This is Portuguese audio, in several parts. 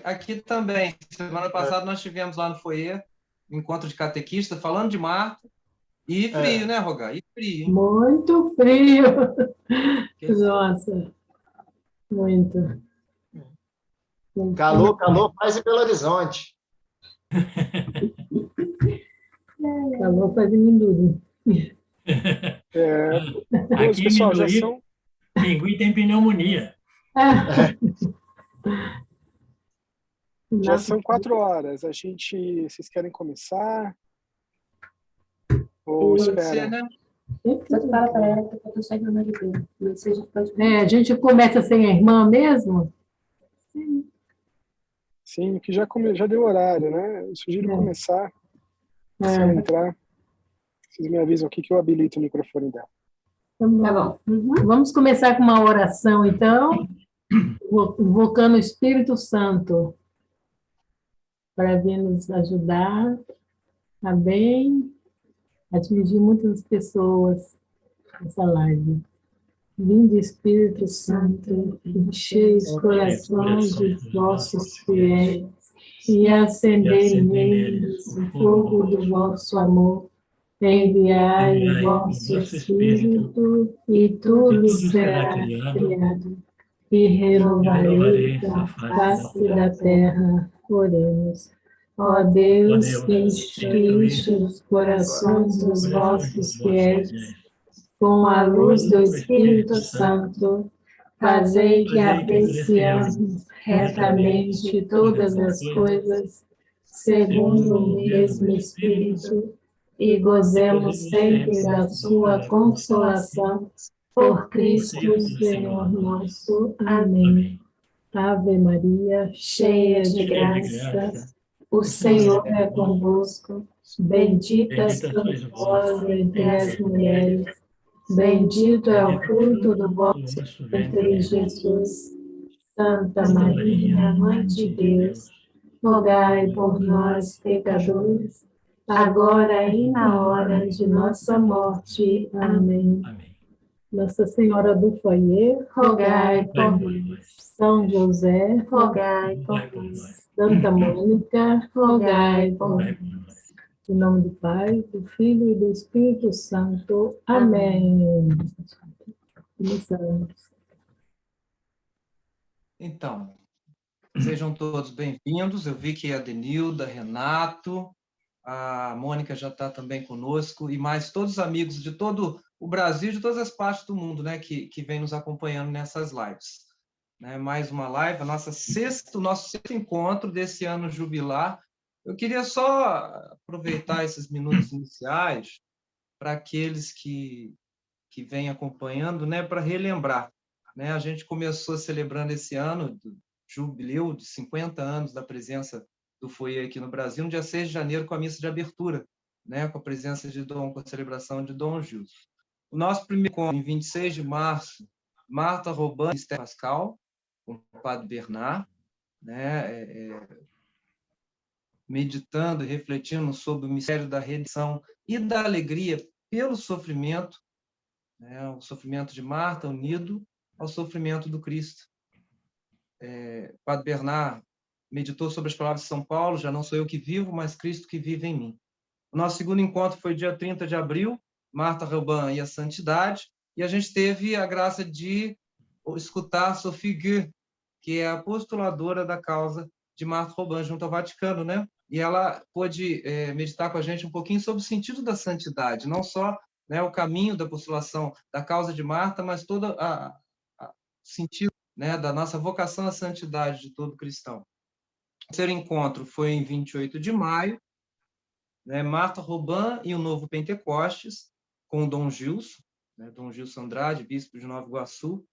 Aqui também. Semana passada nós tivemos lá no foyer um encontro de catequista falando de Marta. E frio, né, Rogar? E frio, hein? Muito frio. Nossa, muito. Calor faz em Belo Horizonte. Calor faz amendoim. Aqui, pessoal, já são... pinguim tem pneumonia. Já são 4 horas. Vocês querem começar? Ou Pode espera? ser, né? Você fala para ela que eu estou chegando de tempo. A gente começa sem a irmã mesmo? Sim, que já deu horário, né? Eu sugiro começar. Se ela entrar, vocês me avisam aqui que eu habilito o microfone dela. Tá bom. Vamos começar com uma oração, então, invocando o Espírito Santo para vir nos ajudar a atingir muitas pessoas nessa live. Vinde, Espírito Santo, enchei os corações dos vossos fiéis e acendei neles o fogo do vosso amor. Enviai o vosso Espírito e tudo será criado e renovarei a face da terra. Oremos. Ó Deus, que encheste os corações dos vossos fiéis com a luz do Espírito Santo, fazei que apreciemos retamente todas as coisas, segundo o mesmo Espírito, e gozemos sempre da sua consolação, por Cristo Senhor nosso. Amém. Ave Maria, cheia de graça, o Senhor é convosco, bendita sois vós entre as mulheres, bendito é o fruto do vosso ventre, Jesus. Santa Maria, Mãe de Deus, rogai por nós, pecadores, agora e na hora de nossa morte. Amém. Nossa Senhora do Foyer, rogai por nós. São José, rogai por nós. Santa Mônica, rogai por nós. Em nome do Pai, do Filho e do Espírito Santo. Amém. Começamos. Então, sejam todos bem-vindos. Eu vi que a Denilda, Renato, a Mônica já está também conosco, e mais todos os amigos de todo o Brasil, de todas as partes do mundo, né, que vem nos acompanhando nessas lives. Né, mais uma live, o nosso sexto encontro desse ano jubilar. Eu queria só aproveitar esses minutos iniciais para aqueles que vêm acompanhando, né, para relembrar. Né, a gente começou celebrando esse ano do jubileu de 50 anos da presença do Foyer aqui no Brasil, no dia 6 de janeiro, com a missa de abertura, né, com a presença com a celebração de Dom Gilson. O nosso primeiro encontro, em 26 de março, Marta Robin e Esther Pascal, com o Padre Bernard, né, meditando e refletindo sobre o mistério da redenção e da alegria pelo sofrimento, né, o sofrimento de Marta unido ao sofrimento do Cristo. Padre Bernard meditou sobre as palavras de São Paulo: já não sou eu que vivo, mas Cristo que vive em mim. O nosso segundo encontro foi dia 30 de abril, Marta Robin e a Santidade, e a gente teve a graça de escutar Sophie Gueux, que é a postuladora da causa de Marta Robin junto ao Vaticano, né? E ela pôde meditar com a gente um pouquinho sobre o sentido da santidade, não só, né, o caminho da postulação da causa de Marta, mas todo o sentido, né, da nossa vocação à santidade de todo cristão. O terceiro encontro foi em 28 de maio, né, Marta Robin e o Novo Pentecostes, com o Dom Gilson, né, Dom Gilson Andrade, bispo de Nova Iguaçu,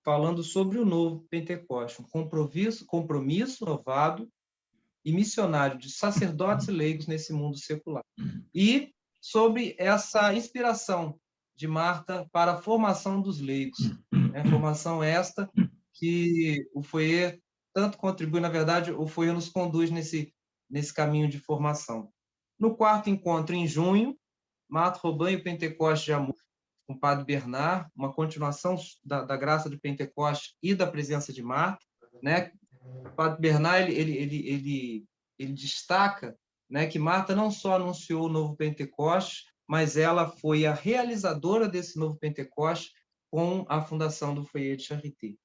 falando sobre o Novo Pentecostes, um compromisso renovado e missionário de sacerdotes e leigos nesse mundo secular. E sobre essa inspiração de Marta para a formação dos leigos, né? Formação esta que o Foyer tanto contribui, na verdade, o Foyer nos conduz nesse caminho de formação. No quarto encontro, em junho, Marta Robin e o Pentecoste de Amor, com o Padre Bernard, uma continuação da graça de Pentecoste e da presença de Marta, né? o Padre Bernard ele destaca, né, que Marta não só anunciou o novo Pentecostes, mas ela foi a realizadora desse novo Pentecostes com a fundação do Foyer de Charité.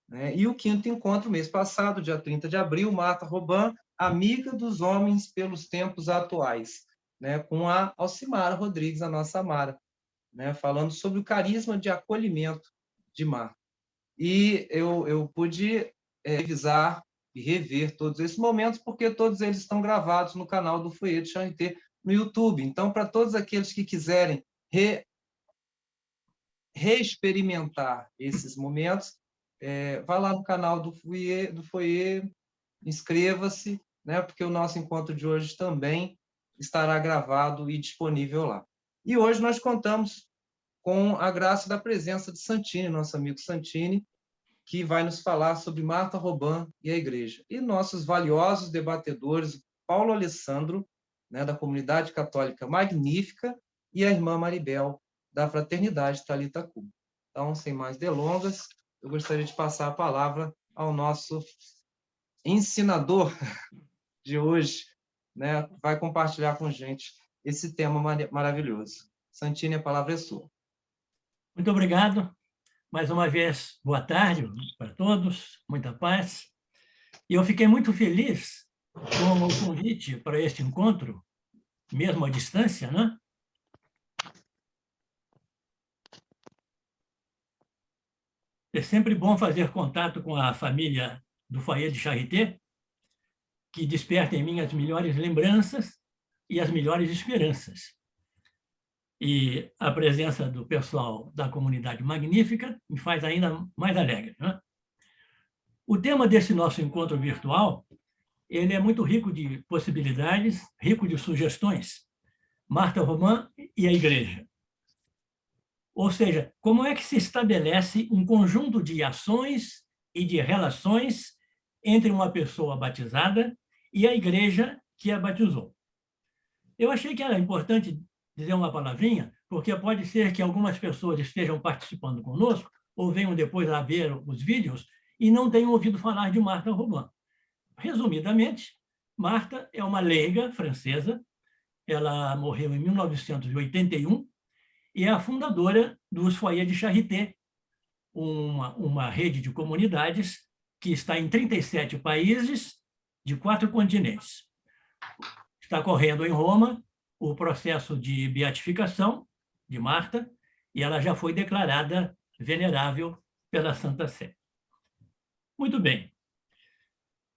Né? E o quinto encontro, mês passado, dia 30 de abril, Marta Robin, amiga dos homens pelos tempos atuais, né? Com a Alcimara Rodrigues, a nossa Mara, né? Falando sobre o carisma de acolhimento de Marta. E eu pude revisar e rever todos esses momentos, porque todos eles estão gravados no canal do Foyer de Charité no YouTube. Então, para todos aqueles que quiserem reexperimentar esses momentos, vá lá no canal do Foyer, inscreva-se, né, porque o nosso encontro de hoje também estará gravado e disponível lá. E hoje nós contamos com a graça da presença de Santini, nosso amigo Santini, que vai nos falar sobre Marta Robin e a Igreja. E nossos valiosos debatedores, Paulo Alessandro, né, da Comunidade Católica Magnífica, e a irmã Maribel, da Fraternidade Thalita Cum. Então, sem mais delongas, eu gostaria de passar a palavra ao nosso ensinador de hoje, né, que vai compartilhar com a gente esse tema maravilhoso. Santini, a palavra é sua. Muito obrigado. Mais uma vez, boa tarde para todos, muita paz. E eu fiquei muito feliz com o convite para este encontro, mesmo à distância, né? É sempre bom fazer contato com a família do Foyer de Charité, que desperta em mim as melhores lembranças e as melhores esperanças. E a presença do pessoal da Comunidade Magnífica me faz ainda mais alegre, né? O tema desse nosso encontro virtual, ele é muito rico de possibilidades, rico de sugestões. Marta Robin e a Igreja. Ou seja, como é que se estabelece um conjunto de ações e de relações entre uma pessoa batizada e a Igreja que a batizou? Eu achei que era importante dizer uma palavrinha, porque pode ser que algumas pessoas estejam participando conosco ou venham depois a ver os vídeos e não tenham ouvido falar de Marta Robin. Resumidamente, Marta é uma leiga francesa, ela morreu em 1981 e é a fundadora dos Foyer de Charité, uma rede de comunidades que está em 37 países de 4 continentes. Está correndo em Roma o processo de beatificação de Marta e ela já foi declarada venerável pela Santa Sé. Muito bem.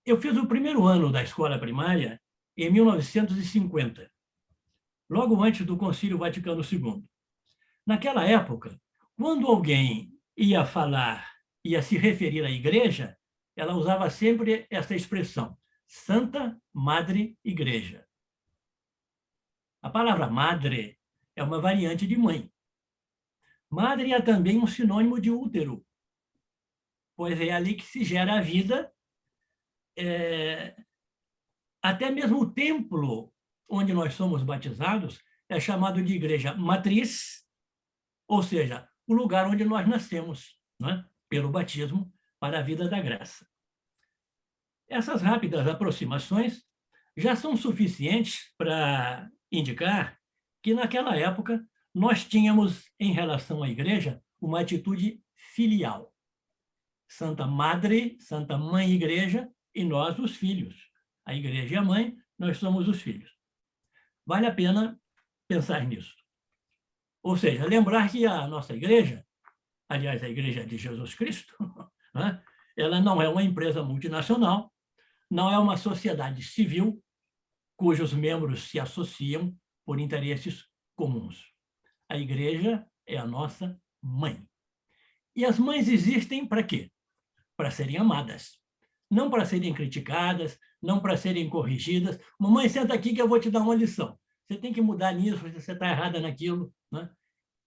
Eu fiz o primeiro ano da escola primária em 1950, logo antes do Concílio Vaticano II. Naquela época, quando alguém ia se referir à Igreja, ela usava sempre essa expressão, Santa Madre Igreja. A palavra madre é uma variante de mãe. Madre é também um sinônimo de útero, pois é ali que se gera a vida. Até mesmo o templo onde nós somos batizados é chamado de igreja matriz, ou seja, o lugar onde nós nascemos, né? Pelo batismo para a vida da graça. Essas rápidas aproximações já são suficientes para indicar que, naquela época, nós tínhamos, em relação à Igreja, uma atitude filial. Santa Madre, Santa Mãe Igreja, e nós, os filhos. A Igreja e a Mãe, nós somos os filhos. Vale a pena pensar nisso. Ou seja, lembrar que a nossa Igreja, aliás, a Igreja de Jesus Cristo, né, ela não é uma empresa multinacional, não é uma sociedade civil cujos membros se associam por interesses comuns. A Igreja é a nossa mãe. E as mães existem para quê? Para serem amadas. Não para serem criticadas, não para serem corrigidas. Mamãe, senta aqui que eu vou te dar uma lição. Você tem que mudar nisso, você está errada naquilo. Né?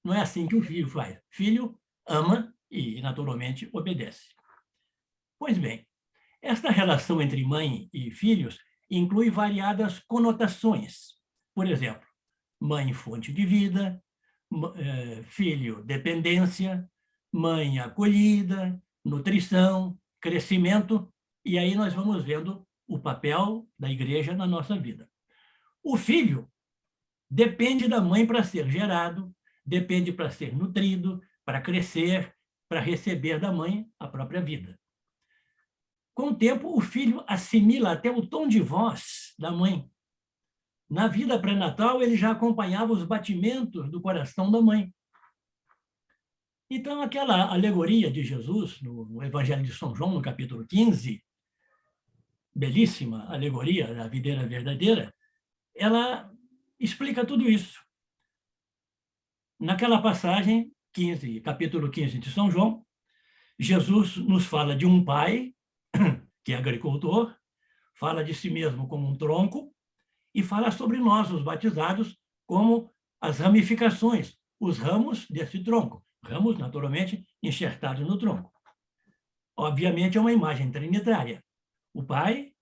Não é assim que o filho faz. Filho ama e, naturalmente, obedece. Pois bem, esta relação entre mãe e filhos inclui variadas conotações. Por exemplo, mãe fonte de vida, filho dependência, mãe acolhida, nutrição, crescimento E aí nós vamos vendo o papel da igreja na nossa vida. O filho depende da mãe para ser gerado, depende para ser nutrido, para crescer, para receber da mãe a própria vida. Com o tempo, o filho assimila até o tom de voz da mãe. Na vida pré-natal, ele já acompanhava os batimentos do coração da mãe. Então, aquela alegoria de Jesus, no Evangelho de São João, no capítulo 15, belíssima alegoria da videira verdadeira, ela explica tudo isso. Naquela passagem, capítulo 15 de São João, Jesus nos fala de um pai, que é agricultor, fala de si mesmo como um tronco, e fala sobre nós, os batizados, como as ramificações, os ramos desse tronco. Ramos, naturalmente, enxertados no tronco. Obviamente, é uma imagem trinitária. O Pai,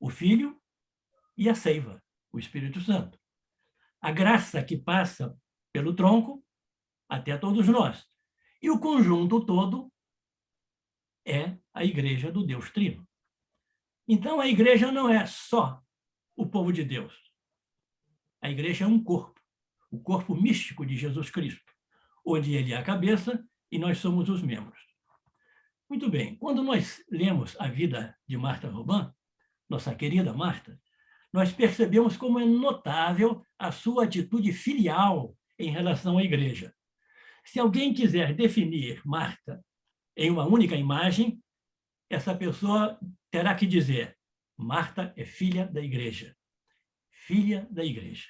o Filho e a seiva, o Espírito Santo. A graça que passa pelo tronco até todos nós. E o conjunto todo é a Igreja do Deus Trino. Então, a Igreja não é só o povo de Deus. A Igreja é um corpo, o corpo místico de Jesus Cristo, onde ele é a cabeça e nós somos os membros. Muito bem, quando nós lemos a vida de Martha Robin, nossa querida Marta, nós percebemos como é notável a sua atitude filial em relação à Igreja. Se alguém quiser definir Marta em uma única imagem, essa pessoa terá que dizer: Marta é filha da Igreja. Filha da Igreja.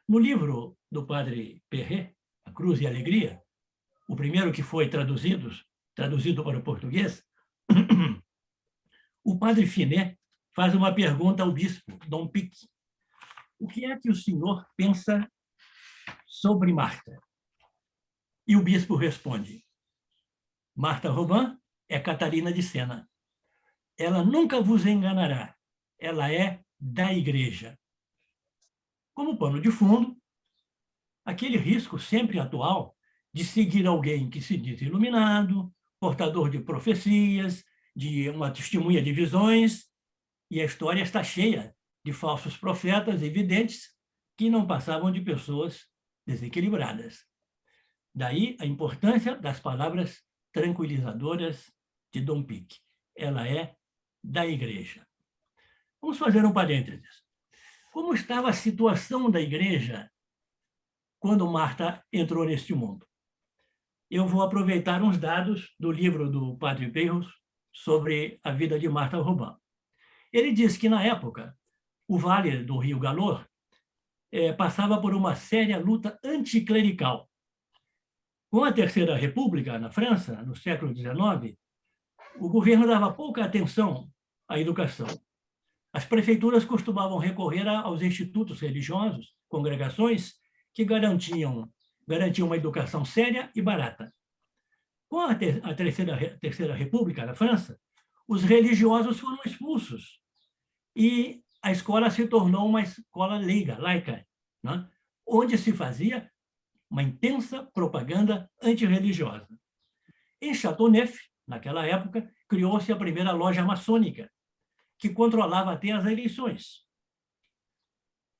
No livro do padre Perret, A Cruz e a Alegria, o primeiro que foi traduzido para o português, o padre Finet faz uma pergunta ao bispo, Dom Picque. O que é que o senhor pensa sobre Marta? E o bispo responde: Martha Robin é Catarina de Sena. Ela nunca vos enganará. Ela é da Igreja. Como pano de fundo, aquele risco sempre atual de seguir alguém que se diz iluminado, portador de profecias, de uma testemunha de visões, e a história está cheia de falsos profetas evidentes que não passavam de pessoas desequilibradas. Daí a importância das palavras tranquilizadoras de Dom Picque. Ela é da Igreja. Vamos fazer um parênteses. Como estava a situação da Igreja quando Marta entrou neste mundo? Eu vou aproveitar uns dados do livro do padre Perros sobre a vida de Martha Robin. Ele diz que, na época, o vale do Rio Galor passava por uma séria luta anticlerical. Com a Terceira República, na França, no século XIX, o governo dava pouca atenção à educação. As prefeituras costumavam recorrer aos institutos religiosos, congregações, que garantiam uma educação séria e barata. Com a Terceira República, na França, os religiosos foram expulsos e a escola se tornou uma escola laica, né? Onde se fazia uma intensa propaganda antirreligiosa. Em Châteauneuf, naquela época, criou-se a primeira loja maçônica, que controlava até as eleições.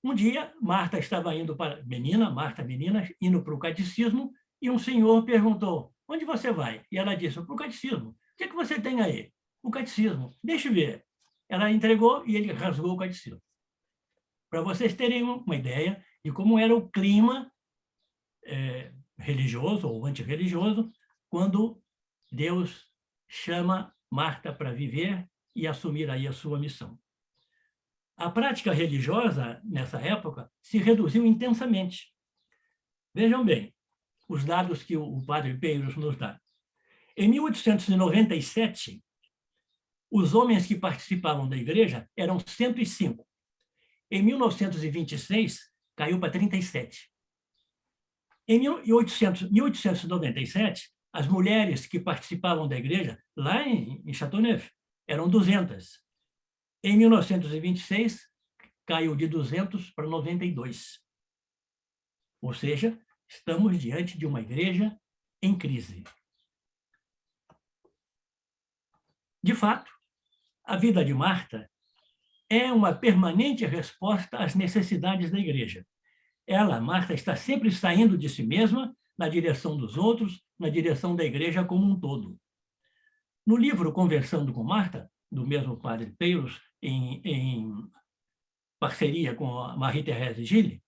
Um dia, Marta estava indo para... Marta, menina, indo para o catecismo, e um senhor perguntou: onde você vai? E ela disse: para o catecismo. O que você tem aí? O catecismo. Deixa eu ver. Ela entregou e ele rasgou o catecismo. Para vocês terem uma ideia de como era o clima religioso ou antirreligioso quando Deus chama Marta para viver e assumir aí a sua missão. A prática religiosa, nessa época, se reduziu intensamente. Vejam bem os dados que o padre Perros nos dá. Em 1897, os homens que participavam da igreja eram 105. Em 1926, caiu para 37. Em 1897, as mulheres que participavam da igreja, lá em Châteauneuf, eram 200. Em 1926, caiu de 200 para 92. Ou seja, estamos diante de uma igreja em crise. De fato, A vida de Marta é uma permanente resposta às necessidades da igreja. Ela, Marta, está sempre saindo de si mesma na direção dos outros, na direção da igreja como um todo. No livro Conversando com Marta, do mesmo padre Peiros, em parceria com a Marie-Thérèse Gilles,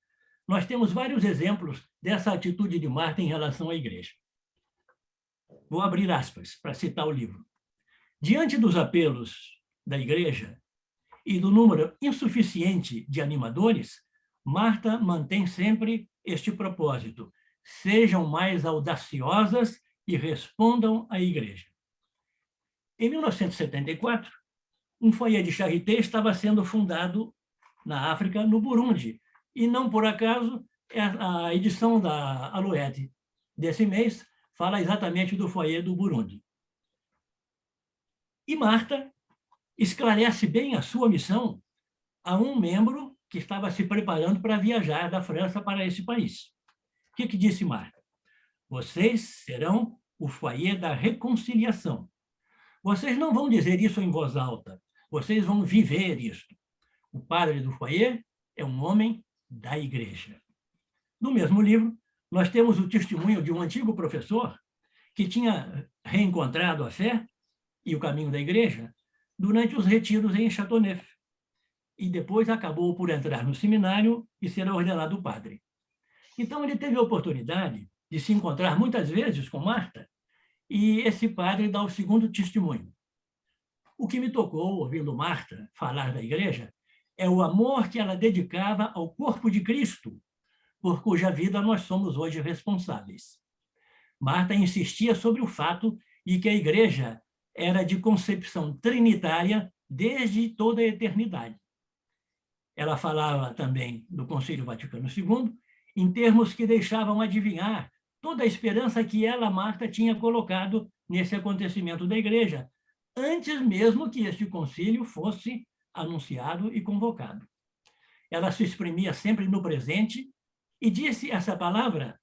nós temos vários exemplos dessa atitude de Marta em relação à igreja. Vou abrir aspas para citar o livro. Diante dos apelos da igreja e do número insuficiente de animadores, Marta mantém sempre este propósito: sejam mais audaciosas e respondam à igreja. Em 1974, um foyer de charité estava sendo fundado na África, no Burundi, e não por acaso a edição da Alouette desse mês fala exatamente do foyer do Burundi. E Marta esclarece bem a sua missão a um membro que estava se preparando para viajar da França para esse país. O que disse Marta? Vocês serão o foyer da reconciliação. Vocês não vão dizer isso em voz alta, vocês vão viver isso. O padre do foyer é um homem da igreja. No mesmo livro, nós temos o testemunho de um antigo professor que tinha reencontrado a fé e o caminho da igreja durante os retiros em Châteauneuf, e depois acabou por entrar no seminário e ser ordenado padre. Então, ele teve a oportunidade de se encontrar muitas vezes com Marta, e esse padre dá o segundo testemunho. O que me tocou, ouvindo Marta falar da igreja, é o amor que ela dedicava ao corpo de Cristo, por cuja vida nós somos hoje responsáveis. Marta insistia sobre o fato de que a igreja era de concepção trinitária desde toda a eternidade. Ela falava também do Concílio Vaticano II, em termos que deixavam adivinhar toda a esperança que ela, Marta, tinha colocado nesse acontecimento da igreja, antes mesmo que este concílio fosse anunciado e convocado. Ela se exprimia sempre no presente e disse essa palavra,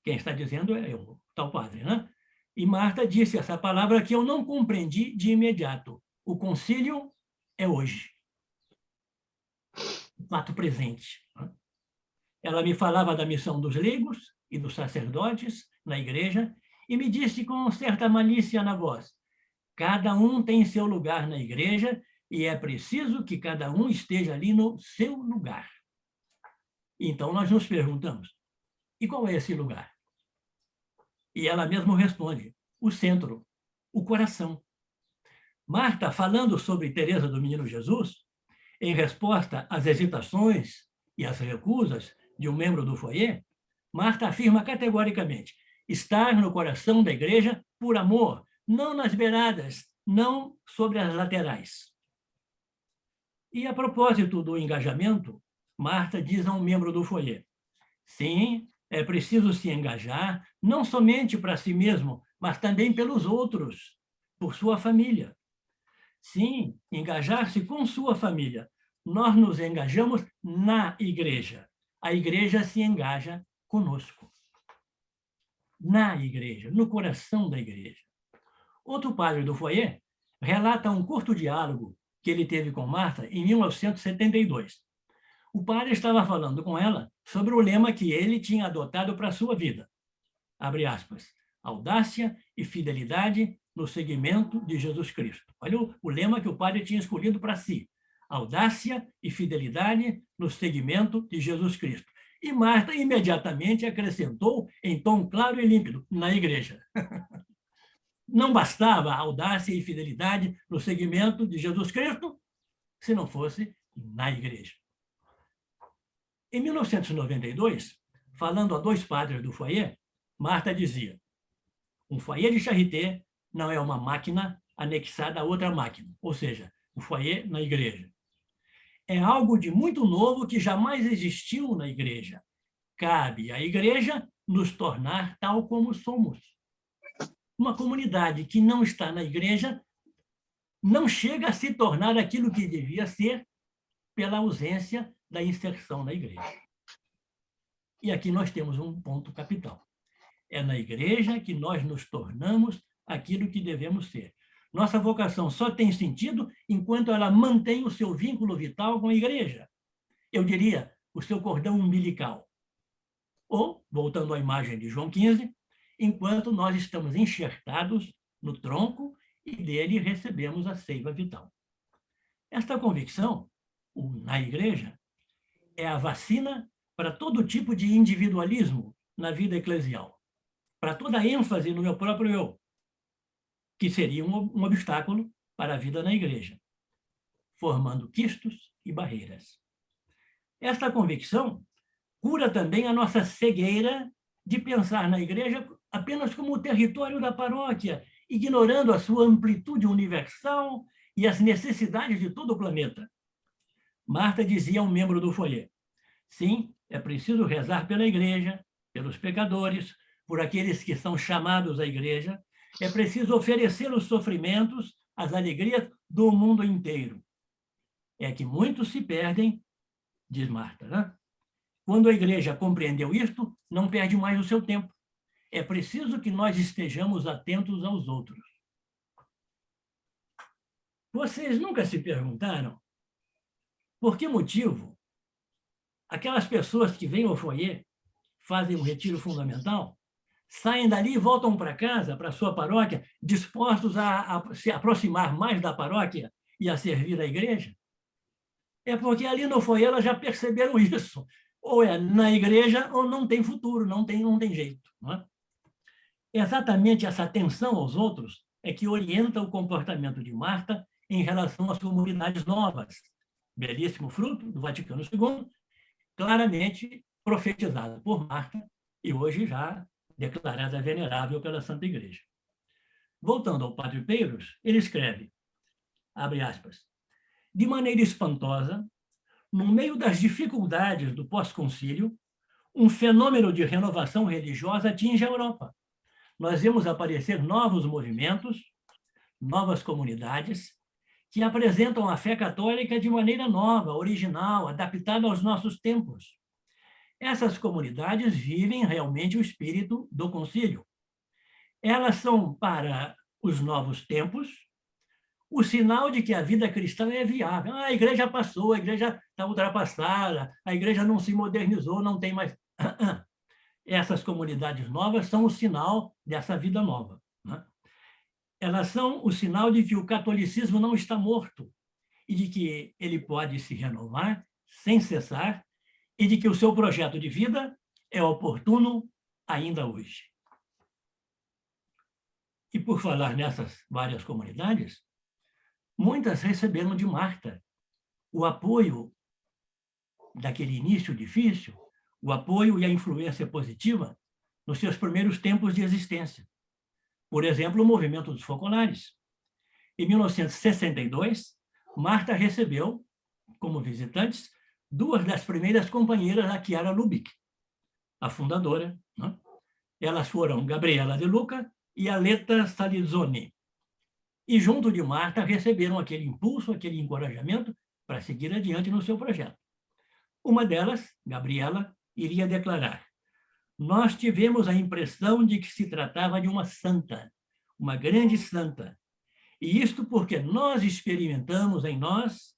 quem está dizendo é o tal padre, né? E Marta disse essa palavra que eu não compreendi de imediato. O concílio é hoje. Fato presente. Ela me falava da missão dos leigos e dos sacerdotes na igreja e me disse com certa malícia na voz: cada um tem seu lugar na igreja e é preciso que cada um esteja ali no seu lugar. Então nós nos perguntamos: e qual é esse lugar? E ela mesma responde: o centro, o coração. Marta, falando sobre Teresa do Menino Jesus, em resposta às hesitações e às recusas de um membro do foyer, Marta afirma categoricamente: estar no coração da igreja por amor, não nas beiradas, não sobre as laterais. E a propósito do engajamento, Marta diz a um membro do foyer: sim, é preciso se engajar, não somente para si mesmo, mas também pelos outros, por sua família. Sim, engajar-se com sua família. Nós nos engajamos na igreja. A igreja se engaja conosco. Na igreja, no coração da igreja. Outro padre do foyer relata um curto diálogo que ele teve com Marta em 1972. O padre estava falando com ela sobre o lema que ele tinha adotado para a sua vida. Abre aspas. Audácia e fidelidade no seguimento de Jesus Cristo. Olha o lema que o padre tinha escolhido para si. Audácia e fidelidade no seguimento de Jesus Cristo. E Marta imediatamente acrescentou em tom claro e límpido: na igreja. Não bastava a audácia e fidelidade no seguimento de Jesus Cristo se não fosse na igreja. Em 1992, falando a dois padres do foyer, Marta dizia: um foyer de charité não é uma máquina anexada a outra máquina, ou seja, o foyer na igreja. É algo de muito novo que jamais existiu na igreja. Cabe à igreja nos tornar tal como somos. Uma comunidade que não está na igreja não chega a se tornar aquilo que devia ser pela ausência da inserção na igreja. E aqui nós temos um ponto capital. É na igreja que nós nos tornamos aquilo que devemos ser. Nossa vocação só tem sentido enquanto ela mantém o seu vínculo vital com a igreja. Eu diria, o seu cordão umbilical. Ou, voltando à imagem de João 15, enquanto nós estamos enxertados no tronco e dele recebemos a seiva vital. Esta convicção, na igreja, é a vacina para todo tipo de individualismo na vida eclesial, para toda ênfase no meu próprio eu, que seria um obstáculo para a vida na igreja, formando quistos e barreiras. Esta convicção cura também a nossa cegueira de pensar na igreja apenas como o território da paróquia, ignorando a sua amplitude universal e as necessidades de todo o planeta. Marta dizia a um membro do foyer: sim, é preciso rezar pela igreja, pelos pecadores, por aqueles que são chamados à igreja. É preciso oferecer os sofrimentos, as alegrias do mundo inteiro. É que muitos se perdem, diz Marta, né? Quando a igreja compreendeu isto, não perde mais o seu tempo. É preciso que nós estejamos atentos aos outros. Vocês nunca se perguntaram por que motivo aquelas pessoas que vêm ao foyer, fazem um retiro fundamental, saem dali e voltam para casa, para a sua paróquia, dispostos a se aproximar mais da paróquia e a servir a igreja? É porque ali no foyer elas já perceberam isso. Ou é na igreja ou não tem futuro, não tem jeito. Não é? Exatamente essa atenção aos outros é que orienta o comportamento de Marta em relação às comunidades novas. Belíssimo fruto do Vaticano II, claramente profetizado por Marta e hoje já declarada venerável pela Santa Igreja. Voltando ao Padre Peiros, ele escreve, abre aspas, de maneira espantosa, no meio das dificuldades do pós-concílio, um fenômeno de renovação religiosa atinge a Europa. Nós vemos aparecer novos movimentos, novas comunidades, que apresentam a fé católica de maneira nova, original, adaptada aos nossos tempos. Essas comunidades vivem realmente o espírito do concílio. Elas são, para os novos tempos, o sinal de que a vida cristã é viável. A igreja passou, a igreja está ultrapassada, a igreja não se modernizou, não tem mais... Essas comunidades novas são o sinal dessa vida nova. Né? Elas são o sinal de que o catolicismo não está morto e de que ele pode se renovar sem cessar e de que o seu projeto de vida é oportuno ainda hoje. E por falar nessas várias comunidades, muitas receberam de Marta o apoio daquele início difícil, o apoio e a influência positiva nos seus primeiros tempos de existência. Por exemplo, o movimento dos focolares. Em 1962, Marta recebeu, como visitantes, duas das primeiras companheiras da Chiara Lubich, a fundadora. Né? Elas foram Gabriela De Luca e Aletta Salizzoni. E, junto de Marta, receberam aquele impulso, aquele encorajamento para seguir adiante no seu projeto. Uma delas, Gabriela, iria declarar: nós tivemos a impressão de que se tratava de uma santa, uma grande santa. E isto porque nós experimentamos em nós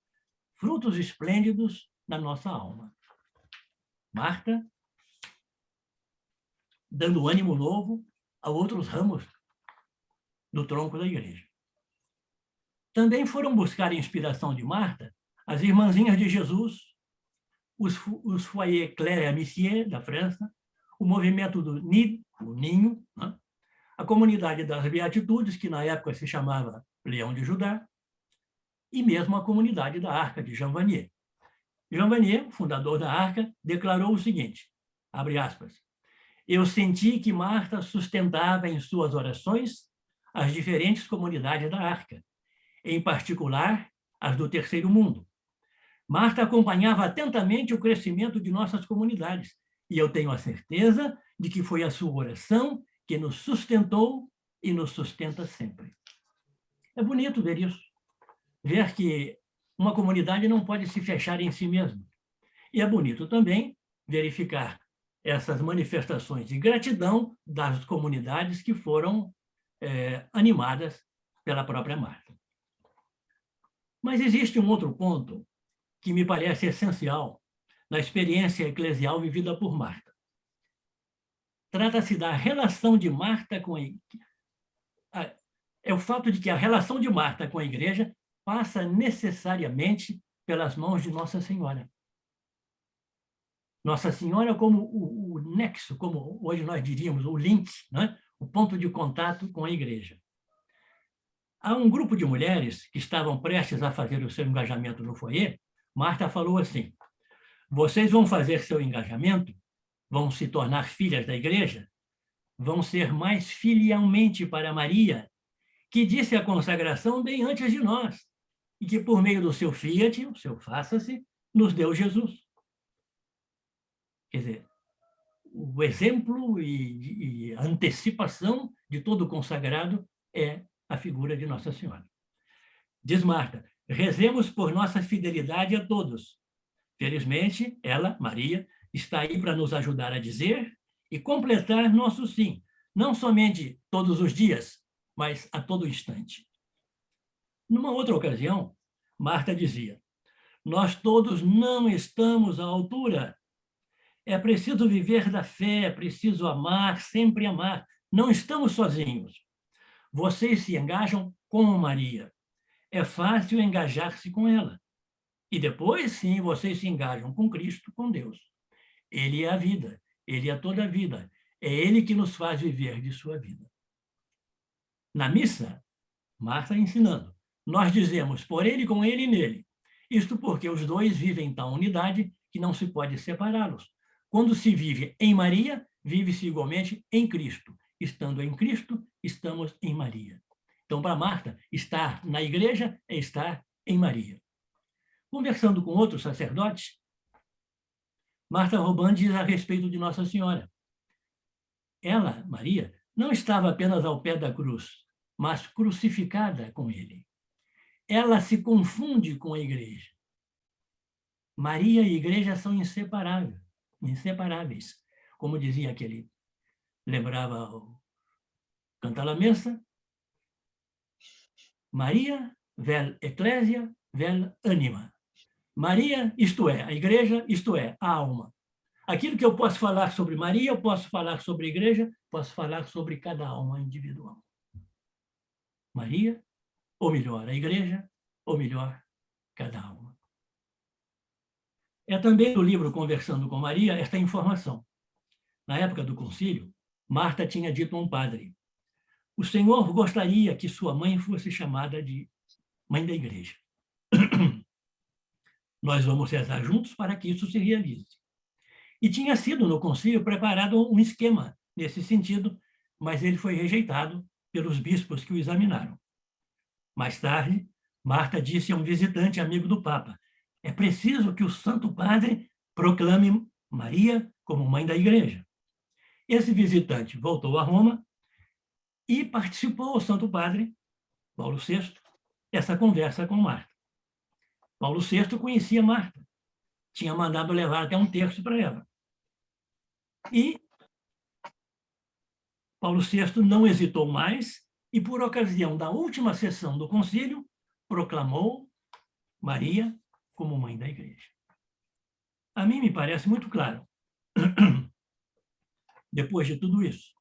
frutos esplêndidos na nossa alma. Marta, dando ânimo novo a outros ramos do tronco da igreja. Também foram buscar inspiração de Marta as Irmãzinhas de Jesus, os Foyer Claire et Amitié, da França, o movimento do NID, o Ninho, né? A comunidade das Beatitudes, que na época se chamava Leão de Judá, e mesmo a comunidade da Arca de Jean Vanier. Jean Vanier, fundador da Arca, declarou o seguinte, abre aspas, eu senti que Marta sustentava em suas orações as diferentes comunidades da Arca, em particular as do Terceiro Mundo. Marta acompanhava atentamente o crescimento de nossas comunidades, e eu tenho a certeza de que foi a sua oração que nos sustentou e nos sustenta sempre. É bonito ver isso, ver que uma comunidade não pode se fechar em si mesma. E é bonito também verificar essas manifestações de gratidão das comunidades que foram animadas pela própria Marta. Mas existe um outro ponto que me parece essencial na experiência eclesial vivida por Marta. Trata-se da relação de Marta com é o fato de que a relação de Marta com a igreja passa necessariamente pelas mãos de Nossa Senhora. Nossa Senhora como o nexo, como hoje nós diríamos, o link, né? O ponto de contato com a igreja. Há um grupo de mulheres que estavam prestes a fazer o seu engajamento no foyer. Marta falou assim: vocês vão fazer seu engajamento, vão se tornar filhas da igreja, vão ser mais filialmente para Maria, que disse a consagração bem antes de nós, e que por meio do seu fiat, o seu faça-se, nos deu Jesus. Quer dizer, o exemplo e a antecipação de todo consagrado é a figura de Nossa Senhora. Diz Marta: rezemos por nossa fidelidade a todos. Felizmente, ela, Maria, está aí para nos ajudar a dizer e completar nosso sim, não somente todos os dias, mas a todo instante. Numa outra ocasião, Marta dizia: nós todos não estamos à altura. É preciso viver da fé, é preciso amar, sempre amar. Não estamos sozinhos. Vocês se engajam com Maria. É fácil engajar-se com ela. E depois, sim, vocês se engajam com Cristo, com Deus. Ele é a vida, ele é toda a vida. É ele que nos faz viver de sua vida. Na missa, Marta ensinando, nós dizemos por ele, com ele e nele. Isto porque os dois vivem tal unidade que não se pode separá-los. Quando se vive em Maria, vive-se igualmente em Cristo. Estando em Cristo, estamos em Maria. Então, para Marta, estar na igreja é estar em Maria. Conversando com outros sacerdotes, Marta Robin diz a respeito de Nossa Senhora. Ela, Maria, não estava apenas ao pé da cruz, mas crucificada com ele. Ela se confunde com a igreja. Maria e igreja são inseparáveis. Como dizia aquele, lembrava o Cantar a Missa, Maria, vel ecclesia, vel anima. Maria, isto é, a igreja, isto é, a alma. Aquilo que eu posso falar sobre Maria, eu posso falar sobre a igreja, posso falar sobre cada alma individual. Maria, ou melhor, a igreja, ou melhor, cada alma. É também no livro Conversando com Maria esta informação. Na época do concílio, Marta tinha dito a um padre: o Senhor gostaria que sua mãe fosse chamada de mãe da igreja. Nós vamos rezar juntos para que isso se realize. E tinha sido no concílio preparado um esquema nesse sentido, mas ele foi rejeitado pelos bispos que o examinaram. Mais tarde, Marta disse a um visitante amigo do Papa: é preciso que o Santo Padre proclame Maria como mãe da igreja. Esse visitante voltou a Roma e participou o Santo Padre, Paulo VI, essa conversa com Marta. Paulo VI conhecia Marta, tinha mandado levar até um terço para ela. E Paulo VI não hesitou mais e, por ocasião da última sessão do concílio, proclamou Maria como mãe da igreja. A mim me parece muito claro, depois de tudo isso,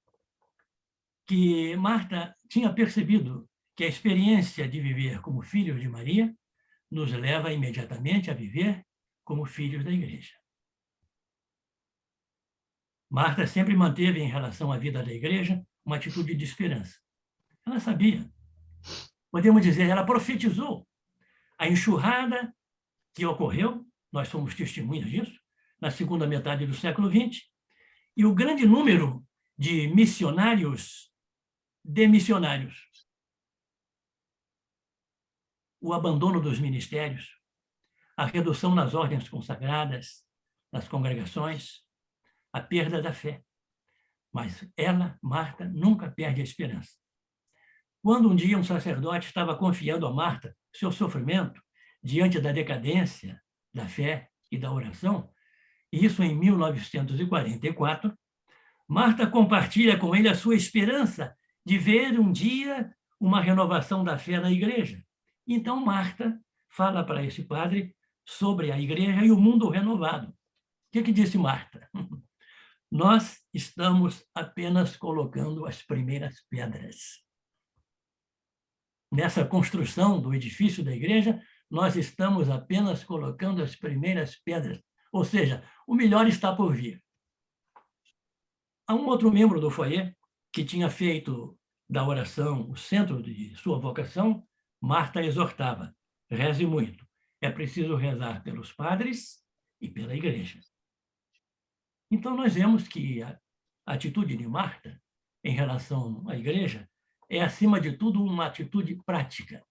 que Marta tinha percebido que a experiência de viver como filhos de Maria nos leva imediatamente a viver como filhos da igreja. Marta sempre manteve, em relação à vida da igreja, uma atitude de esperança. Ela sabia, podemos dizer, ela profetizou a enxurrada que ocorreu, nós somos testemunhas disso, na segunda metade do século XX, e o grande número de missionários demissionários. O abandono dos ministérios, a redução nas ordens consagradas, nas congregações, a perda da fé. Mas ela, Marta, nunca perde a esperança. Quando um dia um sacerdote estava confiando a Marta seu sofrimento diante da decadência da fé e da oração, isso em 1944, Marta compartilha com ele a sua esperança de ver um dia uma renovação da fé na igreja. Então, Marta fala para esse padre sobre a igreja e o mundo renovado. O que disse Marta? Nós estamos apenas colocando as primeiras pedras. Nessa construção do edifício da igreja, nós estamos apenas colocando as primeiras pedras. Ou seja, o melhor está por vir. Há um outro membro do foyer que tinha feito da oração o centro de sua vocação. Marta exortava: reze muito. É preciso rezar pelos padres e pela igreja. Então, nós vemos que a atitude de Marta em relação à igreja é, acima de tudo, uma atitude prática.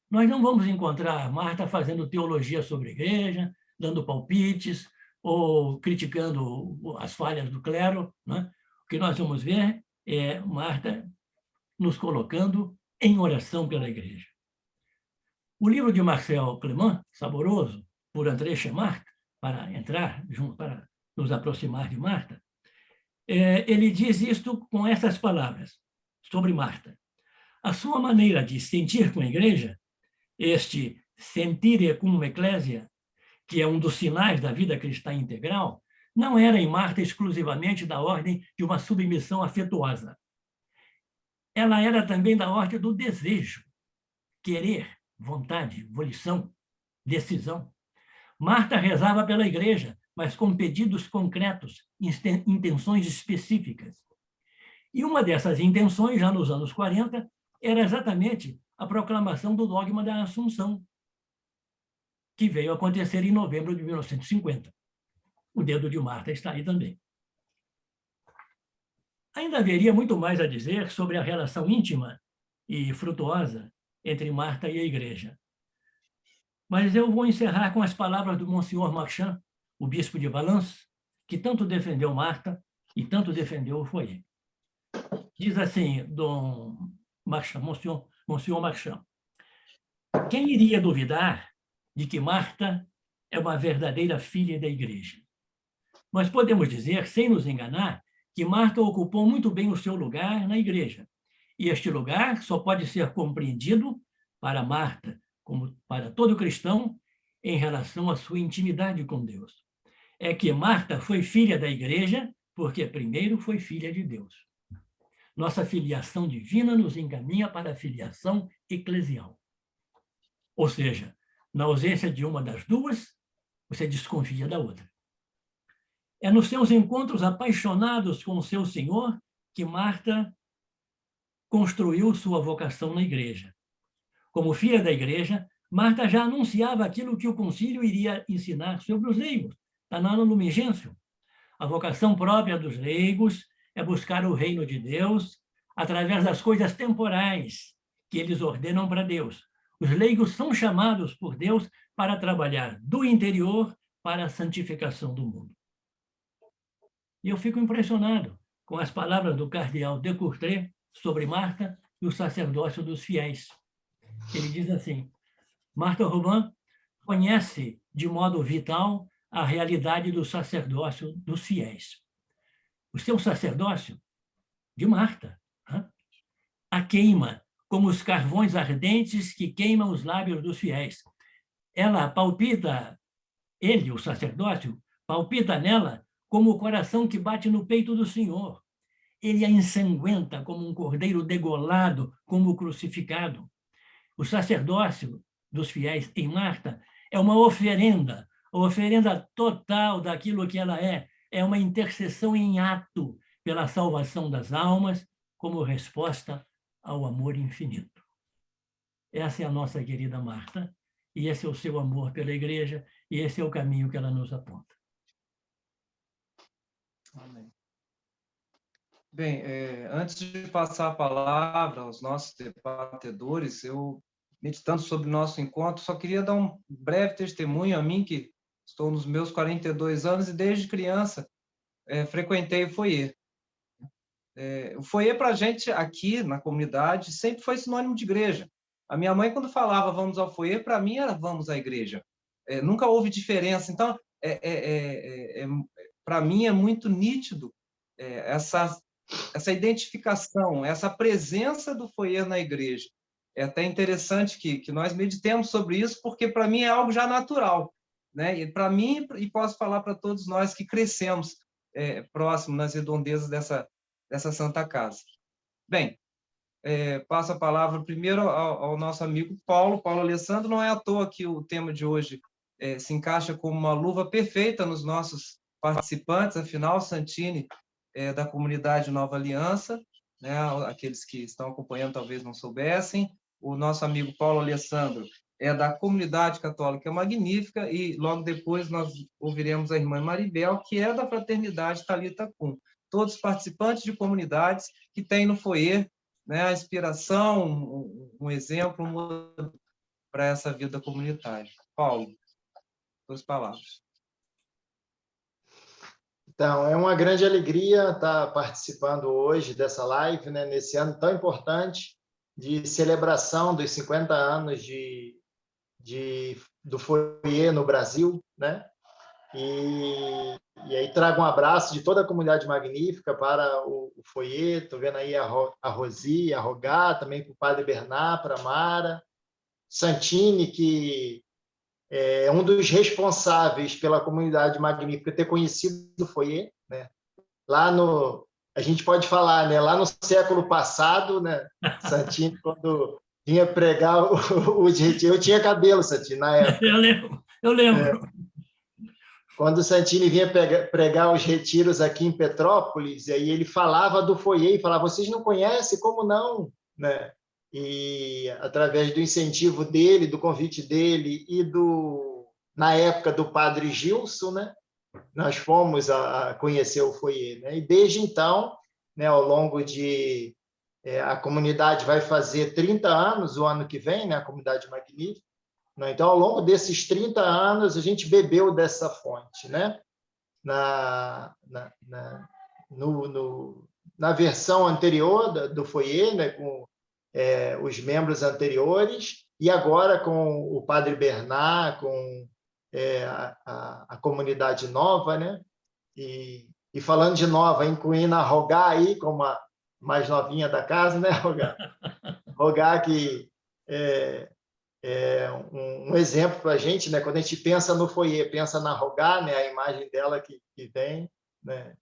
Nós não vamos encontrar Marta fazendo teologia sobre a igreja, dando palpites ou criticando as falhas do clero, né? O que nós vamos ver é Marta nos colocando em oração pela igreja. O livro de Marcel Clement, Saboroso, por André Chemart, para entrar junto, para nos aproximar de Marta, ele diz isto com essas palavras sobre Marta. A sua maneira de sentir com a igreja, este sentire cum ecclesia, que é um dos sinais da vida cristã integral, não era em Marta exclusivamente da ordem de uma submissão afetuosa. Ela era também da ordem do desejo, querer, vontade, volição, decisão. Marta rezava pela igreja, mas com pedidos concretos, intenções específicas. E uma dessas intenções, já nos anos 40, era exatamente a proclamação do dogma da Assunção, que veio a acontecer em novembro de 1950. O dedo de Marta está aí também. Ainda haveria muito mais a dizer sobre a relação íntima e frutuosa entre Marta e a igreja. Mas eu vou encerrar com as palavras do Monsenhor Marchand, o bispo de Valence, que tanto defendeu Marta e tanto defendeu o foyer. Diz assim, Dom Marchand, Monsenhor Marchand: quem iria duvidar de que Marta é uma verdadeira filha da igreja? Nós podemos dizer, sem nos enganar, que Marta ocupou muito bem o seu lugar na igreja. E este lugar só pode ser compreendido para Marta, como para todo cristão, em relação à sua intimidade com Deus. É que Marta foi filha da igreja porque primeiro foi filha de Deus. Nossa filiação divina nos encaminha para a filiação eclesial. Ou seja, na ausência de uma das duas, você desconfia da outra. É nos seus encontros apaixonados com o seu Senhor que Marta construiu sua vocação na igreja. Como filha da igreja, Marta já anunciava aquilo que o concílio iria ensinar sobre os leigos. Está na Lumen Gentium. A vocação própria dos leigos é buscar o reino de Deus através das coisas temporais que eles ordenam para Deus. Os leigos são chamados por Deus para trabalhar do interior para a santificação do mundo. E eu fico impressionado com as palavras do cardeal de Courtrai sobre Marta e o sacerdócio dos fiéis. Ele diz assim: Marta Robin conhece de modo vital a realidade do sacerdócio dos fiéis. O seu sacerdócio, de Marta, a queima como os carvões ardentes que queimam os lábios dos fiéis. Ela palpita, ele, o sacerdócio, palpita nela como o coração que bate no peito do Senhor. Ele a ensanguenta como um cordeiro degolado, como crucificado. O sacerdócio dos fiéis em Marta é uma oferenda, a oferenda total daquilo que ela é. É uma intercessão em ato pela salvação das almas, como resposta ao amor infinito. Essa é a nossa querida Marta, e esse é o seu amor pela igreja, e esse é o caminho que ela nos aponta. Amém. Bem, antes de passar a palavra aos nossos debatedores, eu, meditando sobre o nosso encontro, só queria dar um breve testemunho a mim, que estou nos meus 42 anos e desde criança frequentei o foyer. O foyer, para a gente aqui na comunidade, sempre foi sinônimo de igreja. A minha mãe, quando falava vamos ao foyer, para mim era vamos à igreja. Nunca houve diferença. Então, para mim é muito nítido essa essa identificação, essa presença do foyer na igreja. É até interessante que nós meditemos sobre isso, porque para mim é algo já natural, né? E para mim, e posso falar para todos nós que crescemos próximo nas redondezas dessa Santa Casa. Bem, passo a palavra primeiro ao nosso amigo Paulo Alessandro. Não é à toa que o tema de hoje se encaixa como uma luva perfeita nos nossos participantes, afinal, Santini da comunidade Nova Aliança, né? Aqueles que estão acompanhando talvez não soubessem. O nosso amigo Paulo Alessandro é da comunidade católica Magnífica, e logo depois nós ouviremos a irmã Maribel, que é da fraternidade Thalita Cum. Todos participantes de comunidades que têm no foyer, né, a inspiração, um exemplo para essa vida comunitária. Paulo, suas palavras. Então, é uma grande alegria estar participando hoje dessa live, né, nesse ano tão importante de celebração dos 50 anos do foyer no Brasil, né? E aí trago um abraço de toda a comunidade magnífica para o foyer. Estou vendo aí a Rosi, a Rogá, também para o Padre Bernard, para a Mara, Santini, que é um dos responsáveis pela comunidade magnífica ter conhecido o foyer, né? Lá no, a gente pode falar, né? Lá no século passado, né? Santini, quando vinha pregar eu tinha cabelo, Santini, na época. Eu lembro. Quando o Santini vinha pregar os retiros aqui em Petrópolis, e aí ele falava do foyer, e falava, vocês não conhecem? Como não? Né? E através do incentivo dele, do convite dele e na época do padre Gilson, né? Nós fomos a conhecer o foyer, né? E desde então, né, ao longo de... a comunidade vai fazer 30 anos o ano que vem, né? A comunidade magnífica. Então, ao longo desses 30 anos, a gente bebeu dessa fonte, né? Na versão anterior do foyer, né? Com os membros anteriores, e agora com o Padre Bernard, com a comunidade nova, né? E falando de nova, incluindo a Rogá aí, como a mais novinha da casa, né, Rogá? Rogá que um exemplo para a gente, né? Quando a gente pensa no foyer, pensa na Rogá, né? A imagem dela que vem, né?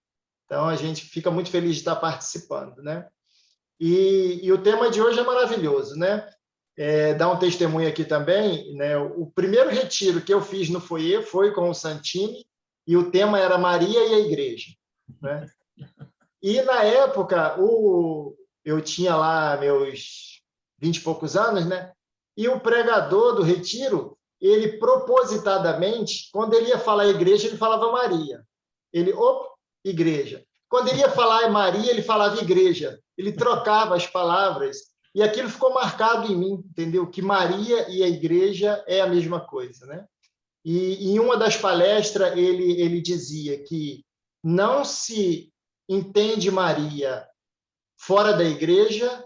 Então, a gente fica muito feliz de estar participando, né? E o tema de hoje é maravilhoso, né? Dar um testemunho aqui também, né? O primeiro retiro que eu fiz no foyer foi com o Santini, e o tema era Maria e a Igreja, né? E, na época, eu tinha lá meus 20 e poucos anos, né? E o pregador do retiro, ele propositadamente, quando ele ia falar igreja, ele falava Maria. Ele, igreja. Quando ele ia falar Maria, ele falava igreja. Ele trocava as palavras. E aquilo ficou marcado em mim, entendeu? Que Maria e a igreja é a mesma coisa, né? E em uma das palestras, ele dizia que não se entende Maria fora da igreja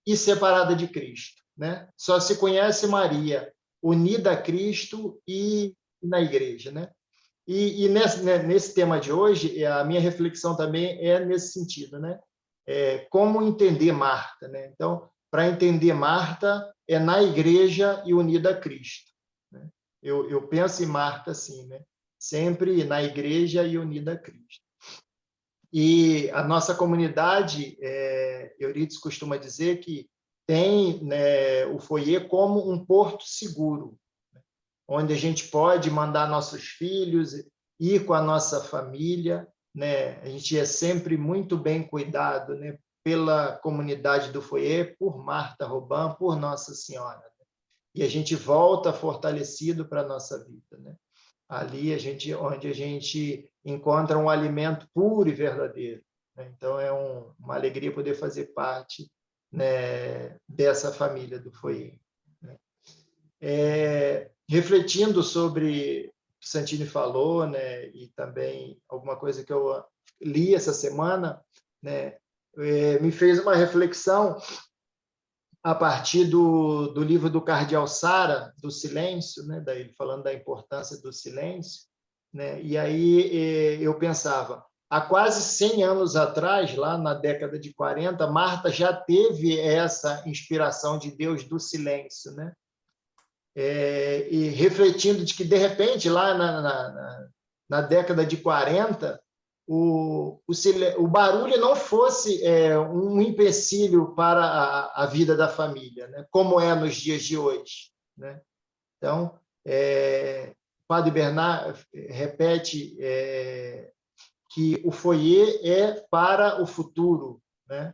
e separada de Cristo, né? Só se conhece Maria unida a Cristo e na igreja, né? E nesse tema de hoje, a minha reflexão também é nesse sentido, né? Como entender Marta, né? Então, para entender Marta, é na igreja e unida a Cristo, né? Eu penso em Marta assim, né? Sempre na igreja e unida a Cristo. E a nossa comunidade, Euridice costuma dizer que tem, né, o foyer como um porto seguro, né, onde a gente pode mandar nossos filhos, ir com a nossa família, né? A gente é sempre muito bem cuidado, né, pela comunidade do foyer, por Marta Robin, por Nossa Senhora, né? E a gente volta fortalecido para a nossa vida, né? Ali onde a gente encontra um alimento puro e verdadeiro, né? Então é uma alegria poder fazer parte, né, dessa família do foyer, né? Refletindo sobre o que Santini falou, né, e também alguma coisa que eu li essa semana, né, me fez uma reflexão a partir do livro do Cardeal Sara, do silêncio, né, daí falando da importância do silêncio, né? E aí eu pensava, há quase 100 anos atrás, lá na década de 40, Marta já teve essa inspiração de Deus do silêncio, né? E refletindo de que, de repente, lá na década de 40, o barulho não fosse um empecilho para a vida da família, né? Como é nos dias de hoje, né? Então, o Padre Bernard repete que o foyer é para o futuro, né?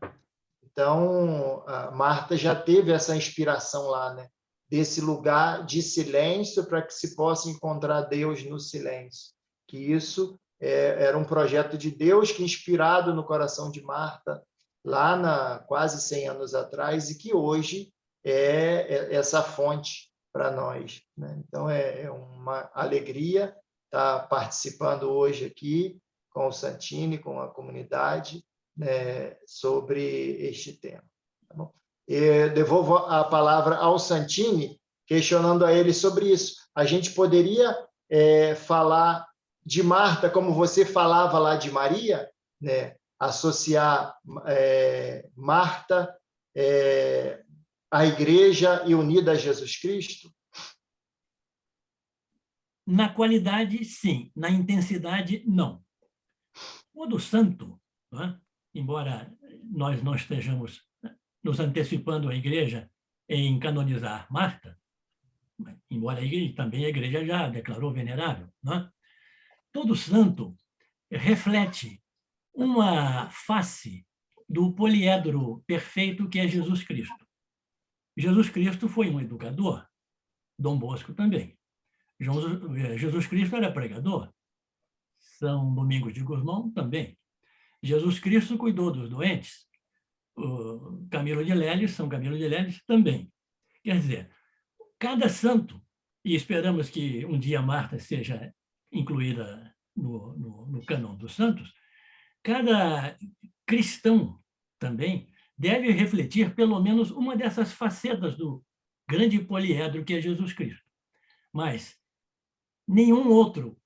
Então, a Marta já teve essa inspiração lá, né? Desse lugar de silêncio para que se possa encontrar Deus no silêncio. Que isso era um projeto de Deus que, inspirado no coração de Marta, lá quase 100 anos atrás, e que hoje é essa fonte para nós, né? Então, é uma alegria estar participando hoje aqui com o Santini, com a comunidade, né, sobre este tema. Tá bom? Eu devolvo a palavra ao Santini, questionando a ele sobre isso. A gente poderia falar de Marta como você falava lá de Maria, né? Associar Marta à igreja e unida a Jesus Cristo? Na qualidade, sim. Na intensidade, não. O do santo, né? Embora nós não estejamos nos antecipando à igreja em canonizar Marta, embora também a igreja já declarou venerável, né? Todo santo reflete uma face do poliedro perfeito que é Jesus Cristo. Jesus Cristo foi um educador, Dom Bosco também. Jesus Cristo era pregador, São Domingos de Gusmão também. Jesus Cristo cuidou dos doentes, o Camilo de Leles, São Camilo de Leles também. Quer dizer, cada santo, e esperamos que um dia Marta seja incluída no cânon dos santos, cada cristão também deve refletir pelo menos uma dessas facetas do grande poliedro que é Jesus Cristo. Mas nenhum outro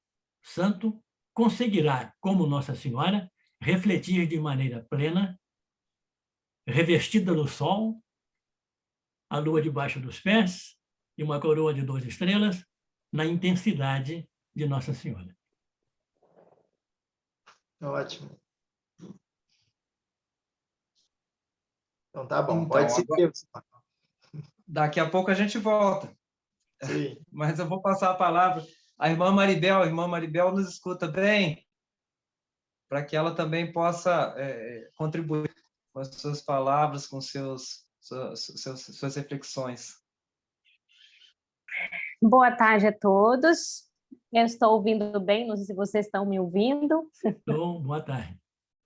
santo conseguirá, como Nossa Senhora, refletir de maneira plena, revestida do sol, a lua debaixo dos pés e uma coroa de 12 estrelas, na intensidade de Nossa Senhora. Ótimo. Então, tá bom. Então, Pode seguir. Daqui a pouco a gente volta. Sim. Mas eu vou passar a palavra à irmã Maribel. A irmã Maribel nos escuta bem, para que ela também possa contribuir com as suas palavras, com suas reflexões. Boa tarde a todos. Eu estou ouvindo bem, não sei se vocês estão me ouvindo. Boa tarde.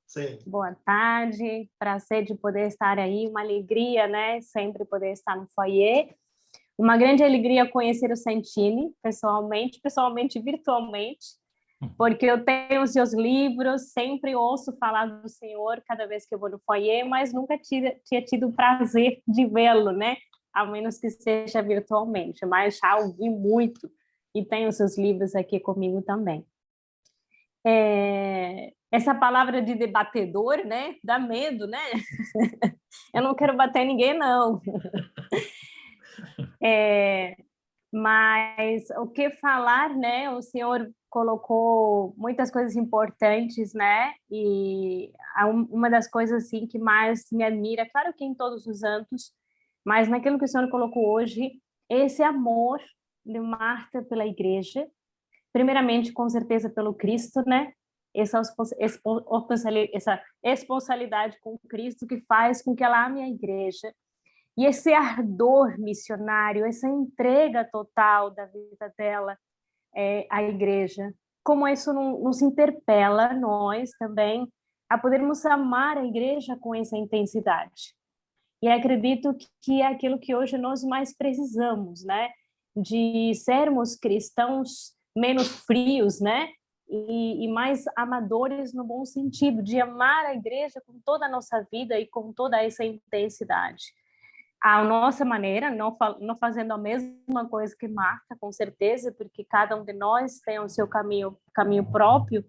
Sim. Boa tarde, prazer de poder estar aí, uma alegria, né? Sempre poder estar no foyer. Uma grande alegria conhecer o Santini pessoalmente e virtualmente, porque eu tenho os seus livros, sempre ouço falar do senhor cada vez que eu vou no foyer, mas nunca tinha tido o prazer de vê-lo, né? A menos que seja virtualmente, mas já ouvi muito e tenho os seus livros aqui comigo também. Essa palavra de debatedor, né? Dá medo, né? Eu não quero bater em ninguém, não. Mas o que falar, né? O senhor colocou muitas coisas importantes, né? E uma das coisas assim que mais me admira, claro que em todos os santos, mas naquilo que o senhor colocou hoje, esse amor de Marta pela igreja, primeiramente com certeza pelo Cristo, né? Essa responsabilidade com Cristo que faz com que ela ame a igreja. E esse ardor missionário, essa entrega total da vida dela à igreja, como isso nos interpela, nós também, a podermos amar a igreja com essa intensidade. E acredito que é aquilo que hoje nós mais precisamos, né? De sermos cristãos menos frios, né? E mais amadores no bom sentido, de amar a igreja com toda a nossa vida e com toda essa intensidade. A nossa maneira, não fazendo a mesma coisa que Marta, com certeza, porque cada um de nós tem o seu caminho próprio,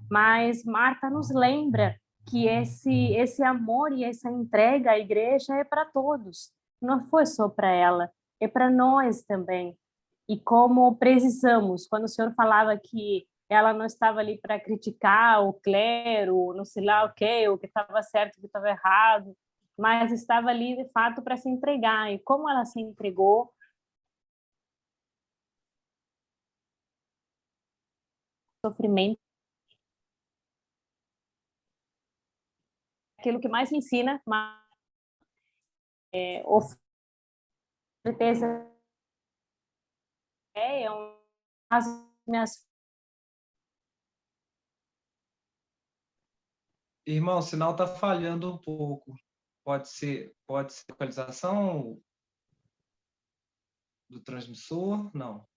Mas Marta nos lembra que esse amor e essa entrega à igreja é para todos, não foi só para ela, é para nós também. E como precisamos, quando o senhor falava que ela não estava ali para criticar o clero, não sei lá o que estava certo, o que estava errado, mas estava ali de fato para se entregar. E como ela se entregou, sofrimento, aquilo que mais me ensina, mas certeza as minhas. Irmão, o sinal está falhando um pouco. Pode ser localização do transmissor? Não.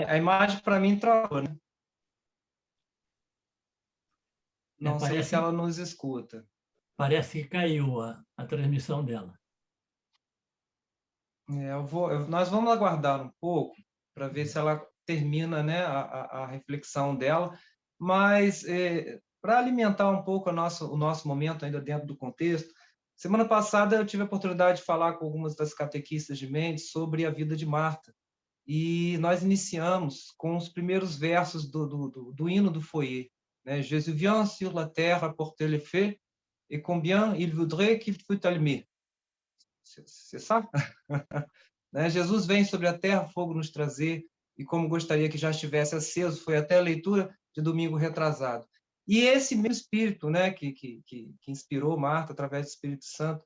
A imagem para mim travou, né? Não sei se ela nos escuta. Parece que caiu a transmissão dela. Nós vamos aguardar um pouco para ver se ela termina, né, a reflexão dela, mas para alimentar um pouco o nosso momento ainda dentro do contexto, semana passada eu tive a oportunidade de falar com algumas das catequistas de Mendes sobre a vida de Marta, e nós iniciamos com os primeiros versos do hino do foyer, né? Jésus vient sur la terre porter le feu, et combien il voudrait qu'il fût allumé. Você sabe? Né? Jesus vem sobre a terra fogo nos trazer, e como gostaria que já estivesse aceso, foi até a leitura de domingo retrasado. E esse meu espírito, né, que inspirou Marta através do Espírito Santo,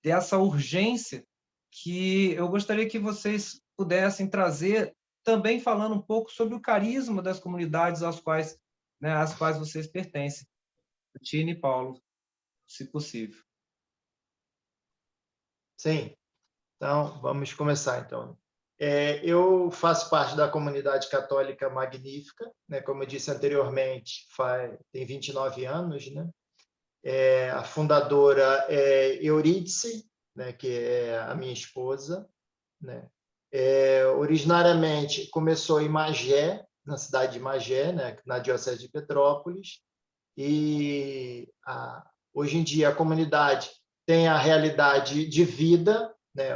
dessa urgência, que eu gostaria que vocês pudessem trazer, também falando um pouco sobre o carisma das comunidades às quais vocês pertencem, Tina e Paulo, se possível. Sim. Então, vamos começar, então. Eu faço parte da comunidade católica Magnífica, né? Como eu disse anteriormente, tem 29 anos, né? A fundadora é Eurídice, né? Que é a minha esposa, né? Originariamente começou em Magé, na cidade de Magé, né? Na diocese de Petrópolis, e hoje em dia a comunidade tem a realidade de vida, né?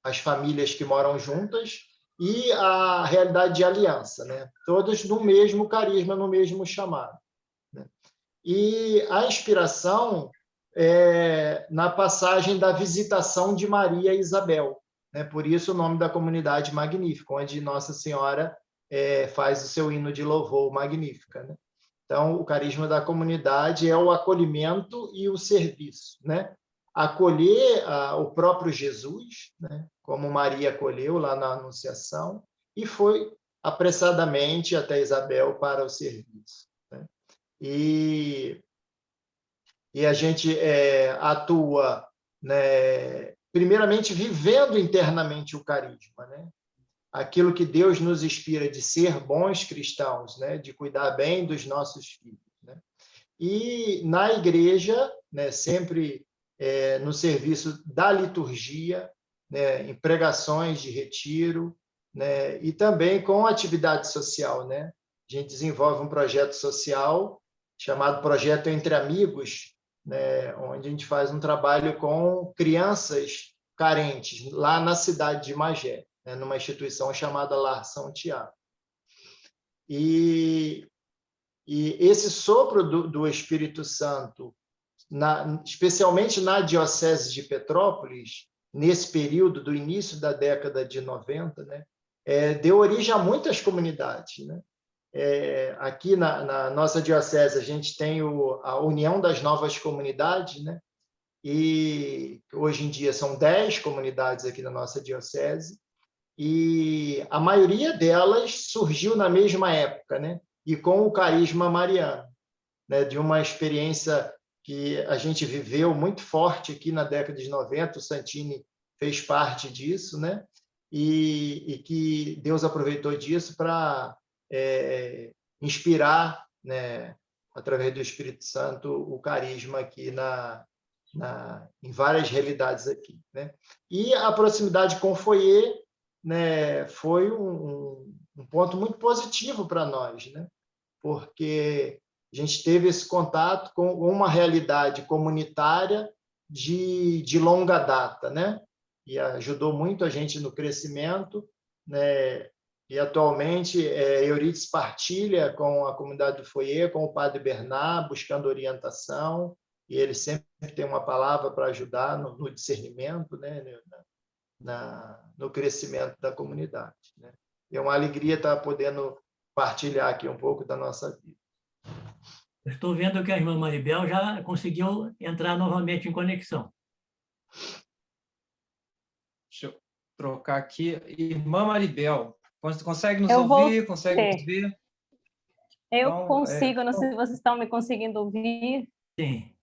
As famílias que moram juntas, e a realidade de aliança, né? Todos no mesmo carisma, no mesmo chamado, né? E a inspiração é na passagem da visitação de Maria e Isabel, né? Por isso o nome da comunidade Magnífica, onde Nossa Senhora faz o seu hino de louvor Magnífica, né? Então, o carisma da comunidade é o acolhimento e o serviço, né? Acolher o próprio Jesus, né? Como Maria acolheu lá na Anunciação, e foi apressadamente até Isabel para o serviço, né? E a gente atua, né, primeiramente vivendo internamente o carisma, né? Aquilo que Deus nos inspira de ser bons cristãos, né? De cuidar bem dos nossos filhos, né? E na igreja, né, sempre no serviço da liturgia, né, em pregações de retiro, né, e também com atividade social, né? A gente desenvolve um projeto social chamado Projeto Entre Amigos, né, onde a gente faz um trabalho com crianças carentes, lá na cidade de Magé, né, numa instituição chamada Lar São Tiago. E esse sopro do Espírito Santo, especialmente na Diocese de Petrópolis, nesse período do início da década de 90, né, deu origem a muitas comunidades, né? Aqui na nossa diocese, a gente tem a União das Novas Comunidades, né? E hoje em dia são 10 comunidades aqui na nossa diocese, e a maioria delas surgiu na mesma época, né? E com o carisma mariano, né? De uma experiência que a gente viveu muito forte aqui na década de 90, o Santini fez parte disso, né? E que Deus aproveitou disso para inspirar, né, através do Espírito Santo, o carisma aqui em várias realidades aqui, né? E a proximidade com o foyer, né, foi um ponto muito positivo para nós, né? Porque a gente teve esse contato com uma realidade comunitária de longa data, né? E ajudou muito a gente no crescimento, né? E atualmente Euridice partilha com a comunidade do foyer, com o Padre Bernard, buscando orientação, e ele sempre tem uma palavra para ajudar no discernimento, né? No crescimento da comunidade, né? É uma alegria estar podendo partilhar aqui um pouco da nossa vida. Estou vendo que a irmã Maribel já conseguiu entrar novamente em conexão. Deixa eu trocar aqui. Irmã Maribel, consegue nos Eu vou ouvir? Consegue nos ver? Eu Então, consigo, não sei se vocês estão me conseguindo ouvir. Sim,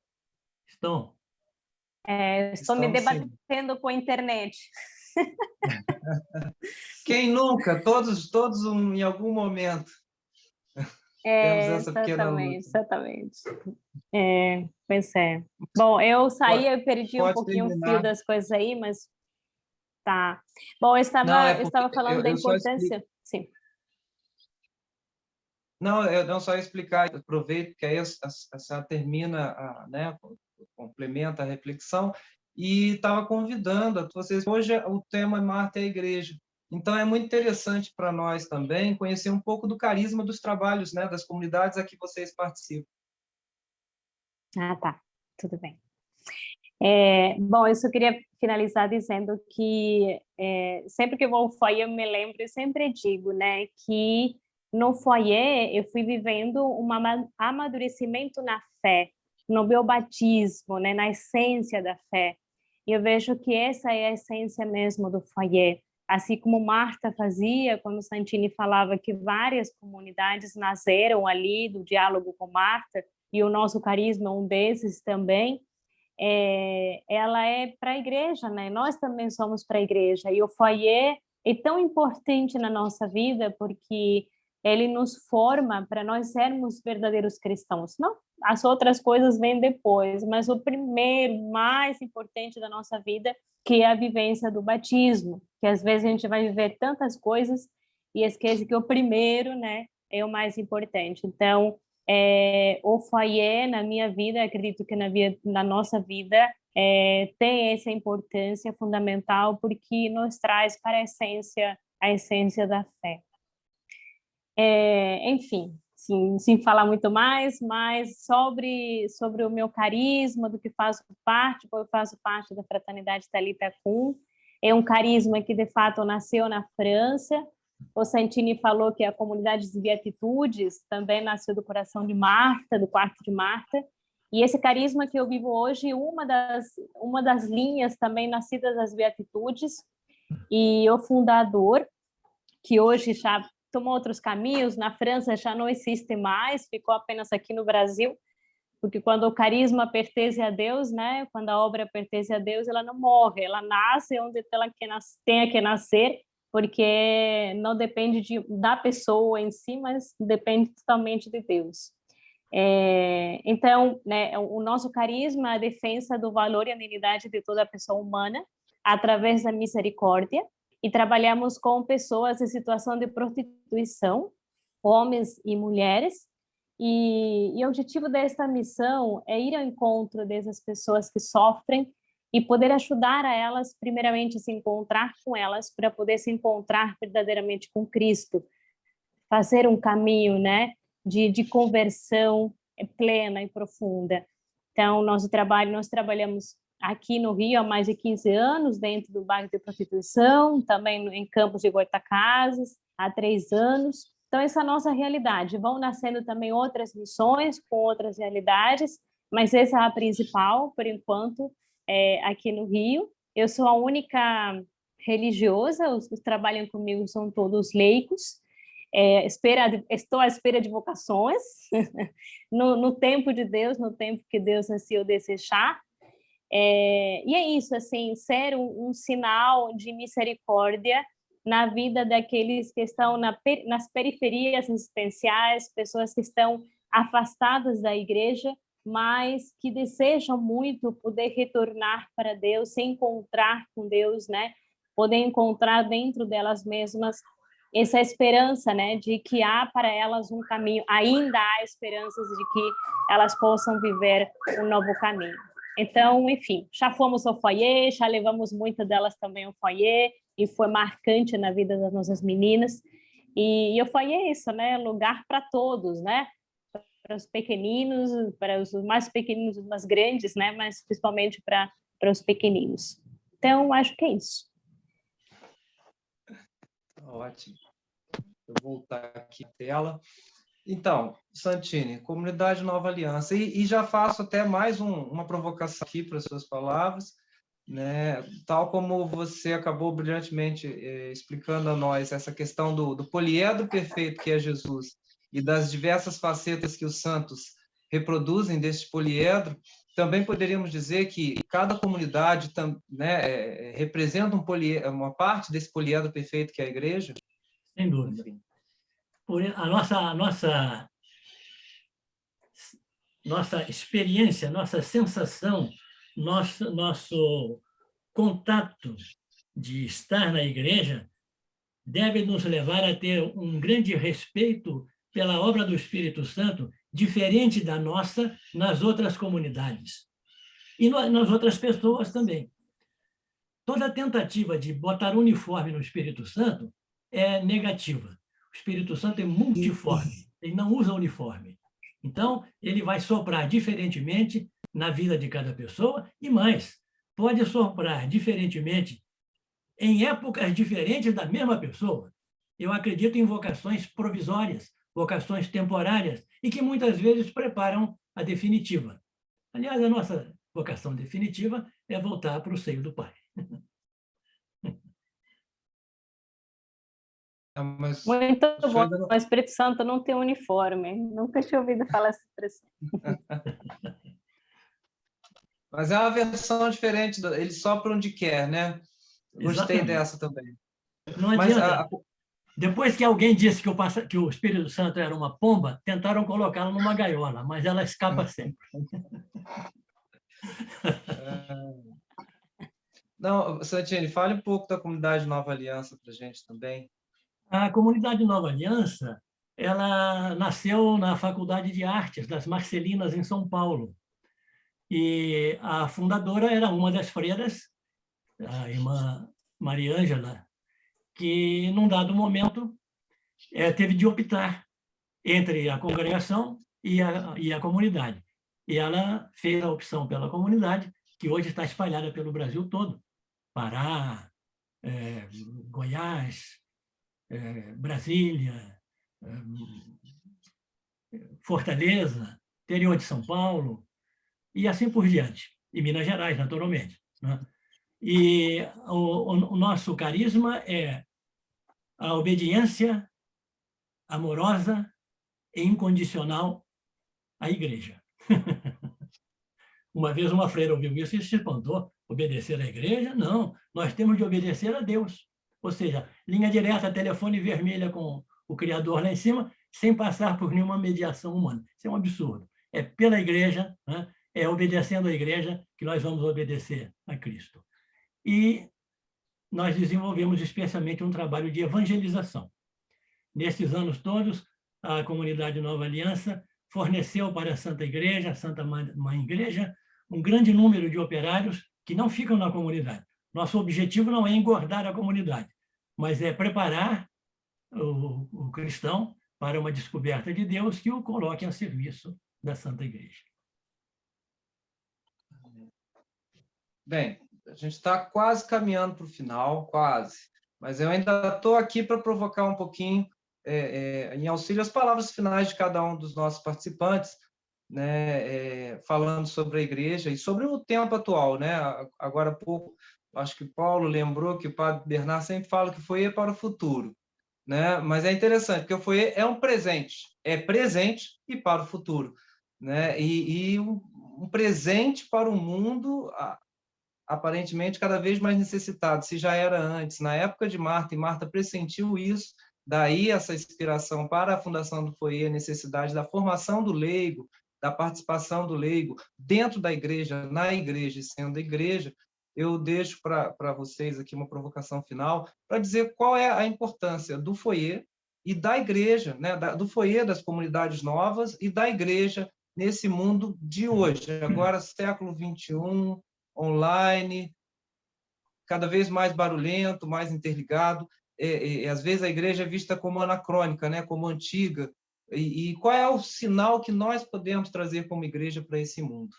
estão. Estou me estamos sim. debatendo com a internet. Quem nunca? Todos em algum momento temos essa pequena luta. Exatamente. Pois é. Bom, eu saí, eu perdi um Pode pouquinho o terminar. fio das coisas aí, mas tá. Bom, eu Não, estava falando da eu só importância. Sim. Não, eu não só explicar, aproveito que aí a senhora termina, né, complementa a reflexão, e estava convidando a vocês. Hoje o tema Marta é a Igreja. Então é muito interessante para nós também conhecer um pouco do carisma dos trabalhos, né, das comunidades a que vocês participam. Ah, tá. Tudo bem. Bom, eu só queria finalizar dizendo que sempre que eu vou ao foyer, eu me lembro, eu sempre digo, né, que no foyer eu fui vivendo um amadurecimento na fé, no meu batismo, né, na essência da fé. E eu vejo que essa é a essência mesmo do foyer. Assim como Marta fazia, quando Santini falava que várias comunidades nasceram ali do diálogo com Marta, e o nosso carisma é um desses também, ela é para a igreja, né? Nós também somos para a igreja, e o foyer é tão importante na nossa vida porque ele nos forma para nós sermos verdadeiros cristãos. Não, as outras coisas vêm depois, mas o primeiro, mais importante da nossa vida, que é a vivência do batismo, que às vezes a gente vai viver tantas coisas e esquece que o primeiro, né, é o mais importante. Então, o foyer na minha vida, acredito que na nossa vida, tem essa importância fundamental porque nos traz para a essência da fé. Enfim, sem falar muito mais, mas sobre o meu carisma, do que faço parte, eu faço parte da Fraternidade Thalita Cum. É um carisma que, de fato, nasceu na França. O Santini falou que a comunidade de Beatitudes também nasceu do coração de Marta, do quarto de Marta. E esse carisma que eu vivo hoje, uma das linhas também nascidas das Beatitudes, e o fundador, que hoje já tomou outros caminhos, na França já não existe mais, ficou apenas aqui no Brasil, porque quando o carisma pertence a Deus, né, quando a obra pertence a Deus, ela não morre, ela nasce onde ela tenha que nascer, porque não depende da pessoa em si, mas depende totalmente de Deus. Então, né, o nosso carisma é a defesa do valor e a dignidade de toda pessoa humana, através da misericórdia, e trabalhamos com pessoas em situação de prostituição, homens e mulheres, e o objetivo desta missão é ir ao encontro dessas pessoas que sofrem e poder ajudar a elas, primeiramente, se encontrar com elas, para poder se encontrar verdadeiramente com Cristo, fazer um caminho, né, de conversão plena e profunda. Então, nós trabalhamos aqui no Rio há mais de 15 anos, dentro do bairro de prostituição, também em Campos de Goytacazes, há 3 anos. Então, essa é a nossa realidade. Vão nascendo também outras missões com outras realidades, mas essa é a principal, por enquanto, aqui no Rio. Eu sou a única religiosa, os que trabalham comigo são todos leigos. Estou à espera de vocações, no tempo de Deus, no tempo que Deus assim o desejar. E é isso, assim, ser um sinal de misericórdia na vida daqueles que estão nas periferias existenciais, pessoas que estão afastadas da igreja, mas que desejam muito poder retornar para Deus, se encontrar com Deus, né? Poder encontrar dentro delas mesmas essa esperança, né? De que há para elas um caminho, ainda há esperanças de que elas possam viver um novo caminho. Então, enfim, já fomos ao foyer, já levamos muitas delas também ao foyer, e foi marcante na vida das nossas meninas. E o foyer é isso, né? Lugar para todos, né? Para os pequeninos, para os mais pequeninos, os mais grandes, né? Mas principalmente para os pequeninos. Então, acho que é isso. Ótimo. Eu vou voltar aqui à tela. Então, Santini, Comunidade Nova Aliança. E já faço até mais uma provocação aqui para as suas palavras, né? Tal como você acabou brilhantemente explicando a nós essa questão do poliedro perfeito que é Jesus e das diversas facetas que os santos reproduzem deste poliedro, também poderíamos dizer que cada comunidade, né, representa uma parte desse poliedro perfeito que é a igreja? Sem dúvida. A nossa experiência, nossa sensação, nosso contato de estar na igreja deve nos levar a ter um grande respeito pela obra do Espírito Santo, diferente da nossa nas outras comunidades. E nas outras pessoas também. Toda tentativa de botar uniforme no Espírito Santo é negativa. O Espírito Santo é multiforme, ele não usa uniforme. Então, ele vai soprar diferentemente na vida de cada pessoa e mais, pode soprar diferentemente em épocas diferentes da mesma pessoa. Eu acredito em vocações provisórias, vocações temporárias, e que muitas vezes preparam a definitiva. Aliás, a nossa vocação definitiva é voltar para o seio do Pai. Mas muito bom. não... O Espírito Santo não tem uniforme. Nunca tinha ouvido falar essa expressão. Mas é uma versão diferente, ele sopra onde quer, né? Gostei Exatamente. dessa também. Não adianta. Depois que alguém disse que o Espírito Santo era uma pomba, tentaram colocá-la numa gaiola, mas ela escapa sempre. Não, Santini, fale um pouco da Comunidade Nova Aliança para a gente também. A Comunidade Nova Aliança, ela nasceu na Faculdade de Artes das Marcelinas, em São Paulo. E a fundadora era uma das freiras, a irmã Maria Ângela, que, num dado momento, teve de optar entre a congregação e a comunidade. E ela fez a opção pela comunidade, que hoje está espalhada pelo Brasil todo. Pará, Goiás, Brasília, Fortaleza, interior de São Paulo, e assim por diante. E Minas Gerais, naturalmente, né? E o nosso carisma é a obediência amorosa e incondicional à igreja. Uma vez uma freira ouviu isso e se espantou. Obedecer à igreja? Não, nós temos de obedecer a Deus. Ou seja, linha direta, telefone vermelha com o Criador lá em cima, sem passar por nenhuma mediação humana. Isso é um absurdo. É pela igreja, né? É obedecendo à igreja que nós vamos obedecer a Cristo. E nós desenvolvemos especialmente um trabalho de evangelização. Nesses anos todos, a Comunidade Nova Aliança forneceu para a Santa Igreja, a Santa Mãe Igreja, um grande número de operários que não ficam na comunidade. Nosso objetivo não é engordar a comunidade, mas é preparar o cristão para uma descoberta de Deus que o coloque a serviço da Santa Igreja. Bem, a gente está quase caminhando para o final, quase. Mas eu ainda estou aqui para provocar um pouquinho, em auxílio às palavras finais de cada um dos nossos participantes, né, falando sobre a igreja e sobre o tempo atual, né? Agora há pouco, acho que Paulo lembrou que o padre Bernard sempre fala que foi para o futuro, né? Mas é interessante, porque o foyer é um presente, é presente e para o futuro, né? E um presente para o mundo aparentemente cada vez mais necessitado, se já era antes, na época de Marta, e Marta pressentiu isso, daí essa inspiração para a fundação do foyer, a necessidade da formação do leigo, da participação do leigo dentro da igreja, na igreja e sendo igreja, eu deixo para vocês aqui uma provocação final para dizer qual é a importância do foyer e da igreja, né, do foyer das comunidades novas e da igreja nesse mundo de hoje, agora século XXI, online, cada vez mais barulhento, mais interligado. Às vezes a igreja é vista como anacrônica, né, como antiga. E qual é o sinal que nós podemos trazer como igreja para esse mundo?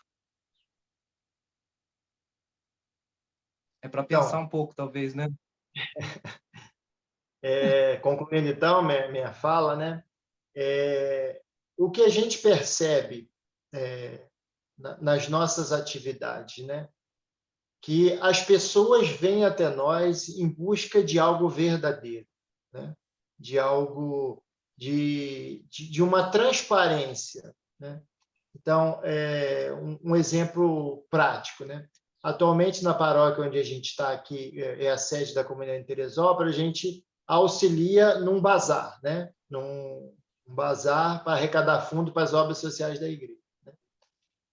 É para pensar um pouco, talvez, né? Concluindo, então, minha fala, né? O que a gente percebe nas nossas atividades, né? Que as pessoas vêm até nós em busca de algo verdadeiro, né? De algo, de uma transparência, né? Então, um exemplo prático, né? Atualmente, na paróquia onde a gente está aqui, é a sede da comunidade de Teresópolis, a gente auxilia num bazar, né? Num bazar para arrecadar fundo para as obras sociais da igreja, né?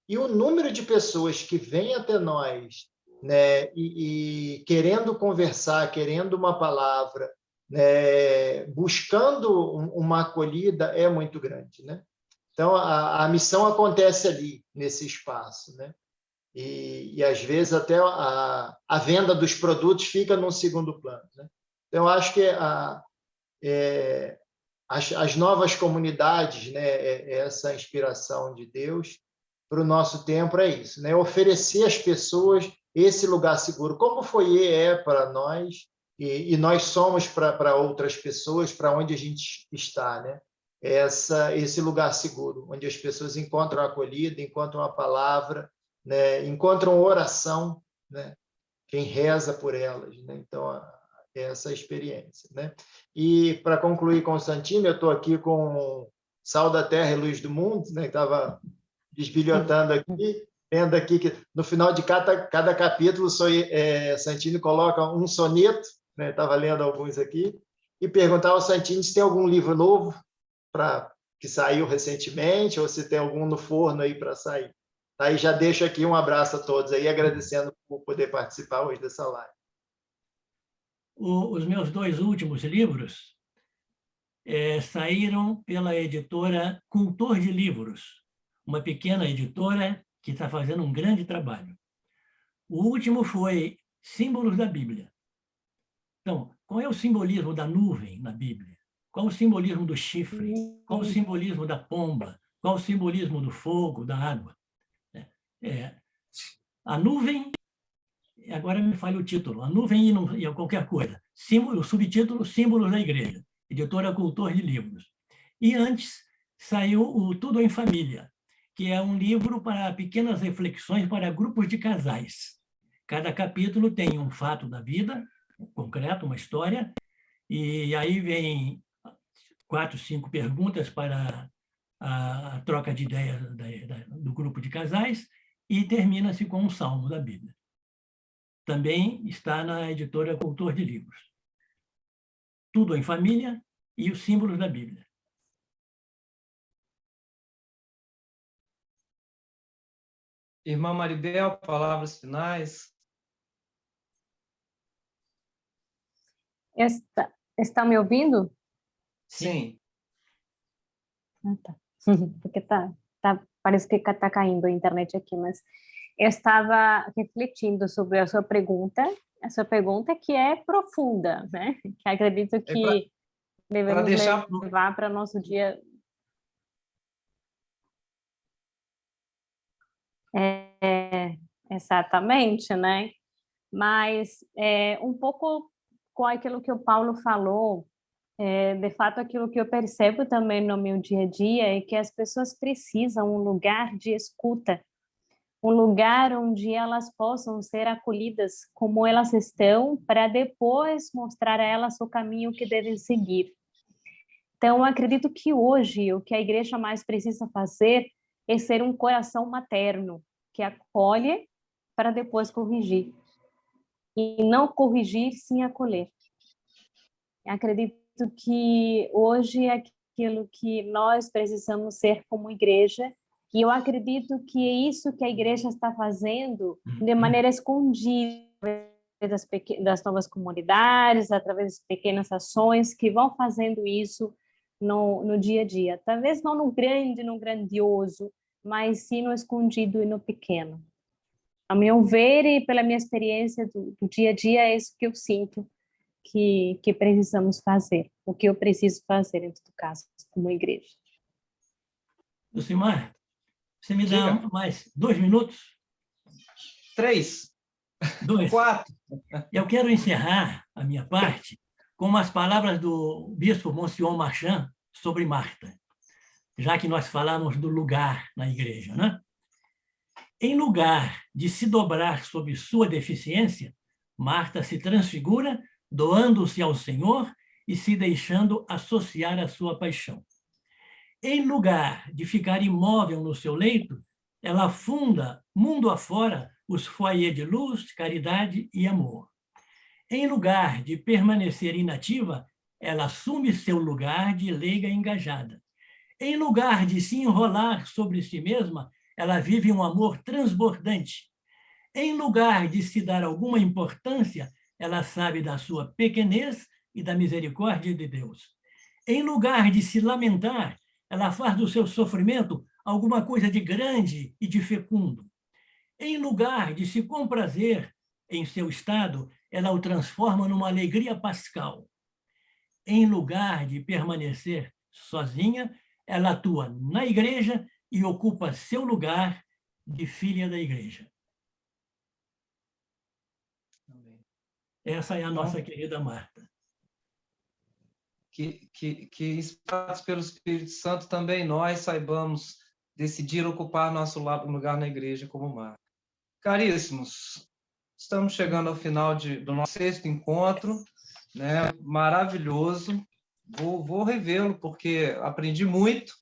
E o número de pessoas que vêm até nós, né, e querendo conversar, querendo uma palavra, né, buscando uma acolhida é muito grande, né? Então, a missão acontece ali, nesse espaço, né? E às vezes, até a venda dos produtos fica num segundo plano, né? Então, eu acho que as novas comunidades, né, essa inspiração de Deus para o nosso tempo é isso, né? Oferecer às pessoas esse lugar seguro, como o foyer para nós, e nós somos para outras pessoas, para onde a gente está, né? Esse lugar seguro, onde as pessoas encontram acolhida, encontram a palavra, né? Encontram oração, né? Quem reza por elas, né? Então, essa experiência, né? E, para concluir, Constantino, eu estou aqui com Sal da Terra e Luz do Mundo, né? Que estava bisbilhotando aqui, vendo aqui que no final de cada capítulo, Santini coloca um soneto, né? Estava lendo alguns aqui, e perguntar ao Santini se tem algum livro novo que saiu recentemente, ou se tem algum no forno aí para sair. Aí já deixo aqui um abraço a todos aí, agradecendo por poder participar hoje dessa live. Os meus 2 últimos livros saíram pela editora Cultor de Livros, uma pequena editora que está fazendo um grande trabalho. O último foi Símbolos da Bíblia. Então, qual é o simbolismo da nuvem na Bíblia? Qual o simbolismo do chifre? Qual o simbolismo da pomba? Qual o simbolismo do fogo, da água? A nuvem, agora me falha o título, a nuvem e qualquer coisa. O subtítulo, Símbolos da Igreja, editora Cultor de Livros. E antes saiu o Tudo em Família, que é um livro para pequenas reflexões para grupos de casais. Cada capítulo tem um fato da vida, concreto, uma história, e aí vem 4, 5 perguntas para a troca de ideias do grupo de casais, e termina-se com um salmo da Bíblia. Também está na editora Cultor de Livros. Tudo em Família e os Símbolos da Bíblia. Irmã Maribel, palavras finais. Está me ouvindo? Sim. Ah, tá. Porque parece que está caindo a internet aqui, mas eu estava refletindo sobre a sua pergunta que é profunda, né? Que acredito que devemos levar para o nosso dia. Exatamente, né? Mas um pouco com aquilo que o Paulo falou, de fato, aquilo que eu percebo também no meu dia a dia é que as pessoas precisam um lugar de escuta, um lugar onde elas possam ser acolhidas como elas estão, para depois mostrar a elas o caminho que devem seguir. Então, eu acredito que hoje o que a igreja mais precisa fazer é ser um coração materno, que acolhe para depois corrigir. E não corrigir sem acolher. Eu acredito que hoje aquilo que nós precisamos ser como igreja E eu acredito que é isso que a igreja está fazendo de maneira escondida, das novas comunidades, através de pequenas ações que vão fazendo isso no dia a dia. Talvez não no grande, no grandioso, mas sim no escondido e no pequeno. A meu ver e pela minha experiência do dia a dia, é isso que eu sinto que precisamos fazer, o que eu preciso fazer, em todo caso, como igreja. Lucimar, você me dá mais 2 minutos? 3. 2. 4. Eu quero encerrar a minha parte com as palavras do bispo Monsignor Marchand sobre Marta, já que nós falamos do lugar na igreja, né? Em lugar de se dobrar sob sua deficiência, Marta se transfigura, doando-se ao Senhor e se deixando associar à sua paixão. Em lugar de ficar imóvel no seu leito, ela funda, mundo afora, os foyers de luz, caridade e amor. Em lugar de permanecer inativa, ela assume seu lugar de leiga engajada. Em lugar de se enrolar sobre si mesma, ela vive um amor transbordante. Em lugar de se dar alguma importância, ela sabe da sua pequenez e da misericórdia de Deus. Em lugar de se lamentar, ela faz do seu sofrimento alguma coisa de grande e de fecundo. Em lugar de se comprazer em seu estado, ela o transforma numa alegria pascal. Em lugar de permanecer sozinha, ela atua na igreja e ocupa seu lugar de filha da igreja. Essa é a nossa querida Marta. Que inspirados pelo Espírito Santo, também nós saibamos decidir ocupar nosso lugar na igreja como Marta. Caríssimos, estamos chegando ao final do nosso 6º encontro, né? Maravilhoso. Vou revê-lo, porque aprendi muito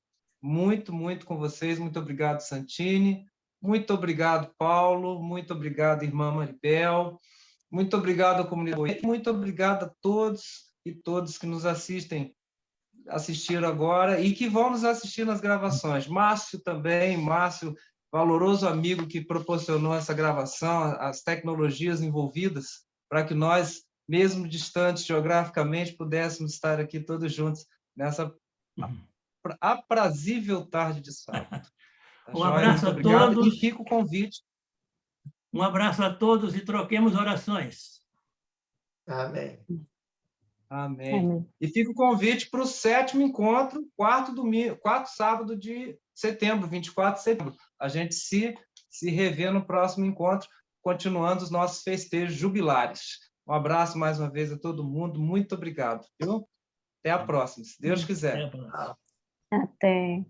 com vocês. Muito obrigado, Santini. Muito obrigado, Paulo. Muito obrigado, irmã Maribel. Muito obrigado, comunidade. Muito obrigado a todos e todas que nos assistiram agora e que vão nos assistir nas gravações. Márcio também, Márcio, valoroso amigo que proporcionou essa gravação, as tecnologias envolvidas, para que nós, mesmo distantes geograficamente, pudéssemos estar aqui todos juntos nessa aprazível tarde de sábado. Um abraço a todos. E fica o convite. Um abraço a todos e troquemos orações. Amém. Amém. E fica o convite para o 7º encontro, 4º sábado de setembro, 24 de setembro. A gente se revê no próximo encontro, continuando os nossos festejos jubilares. Um abraço mais uma vez a todo mundo. Muito obrigado. Viu? Até a próxima, se Deus quiser. Até a próxima. Até.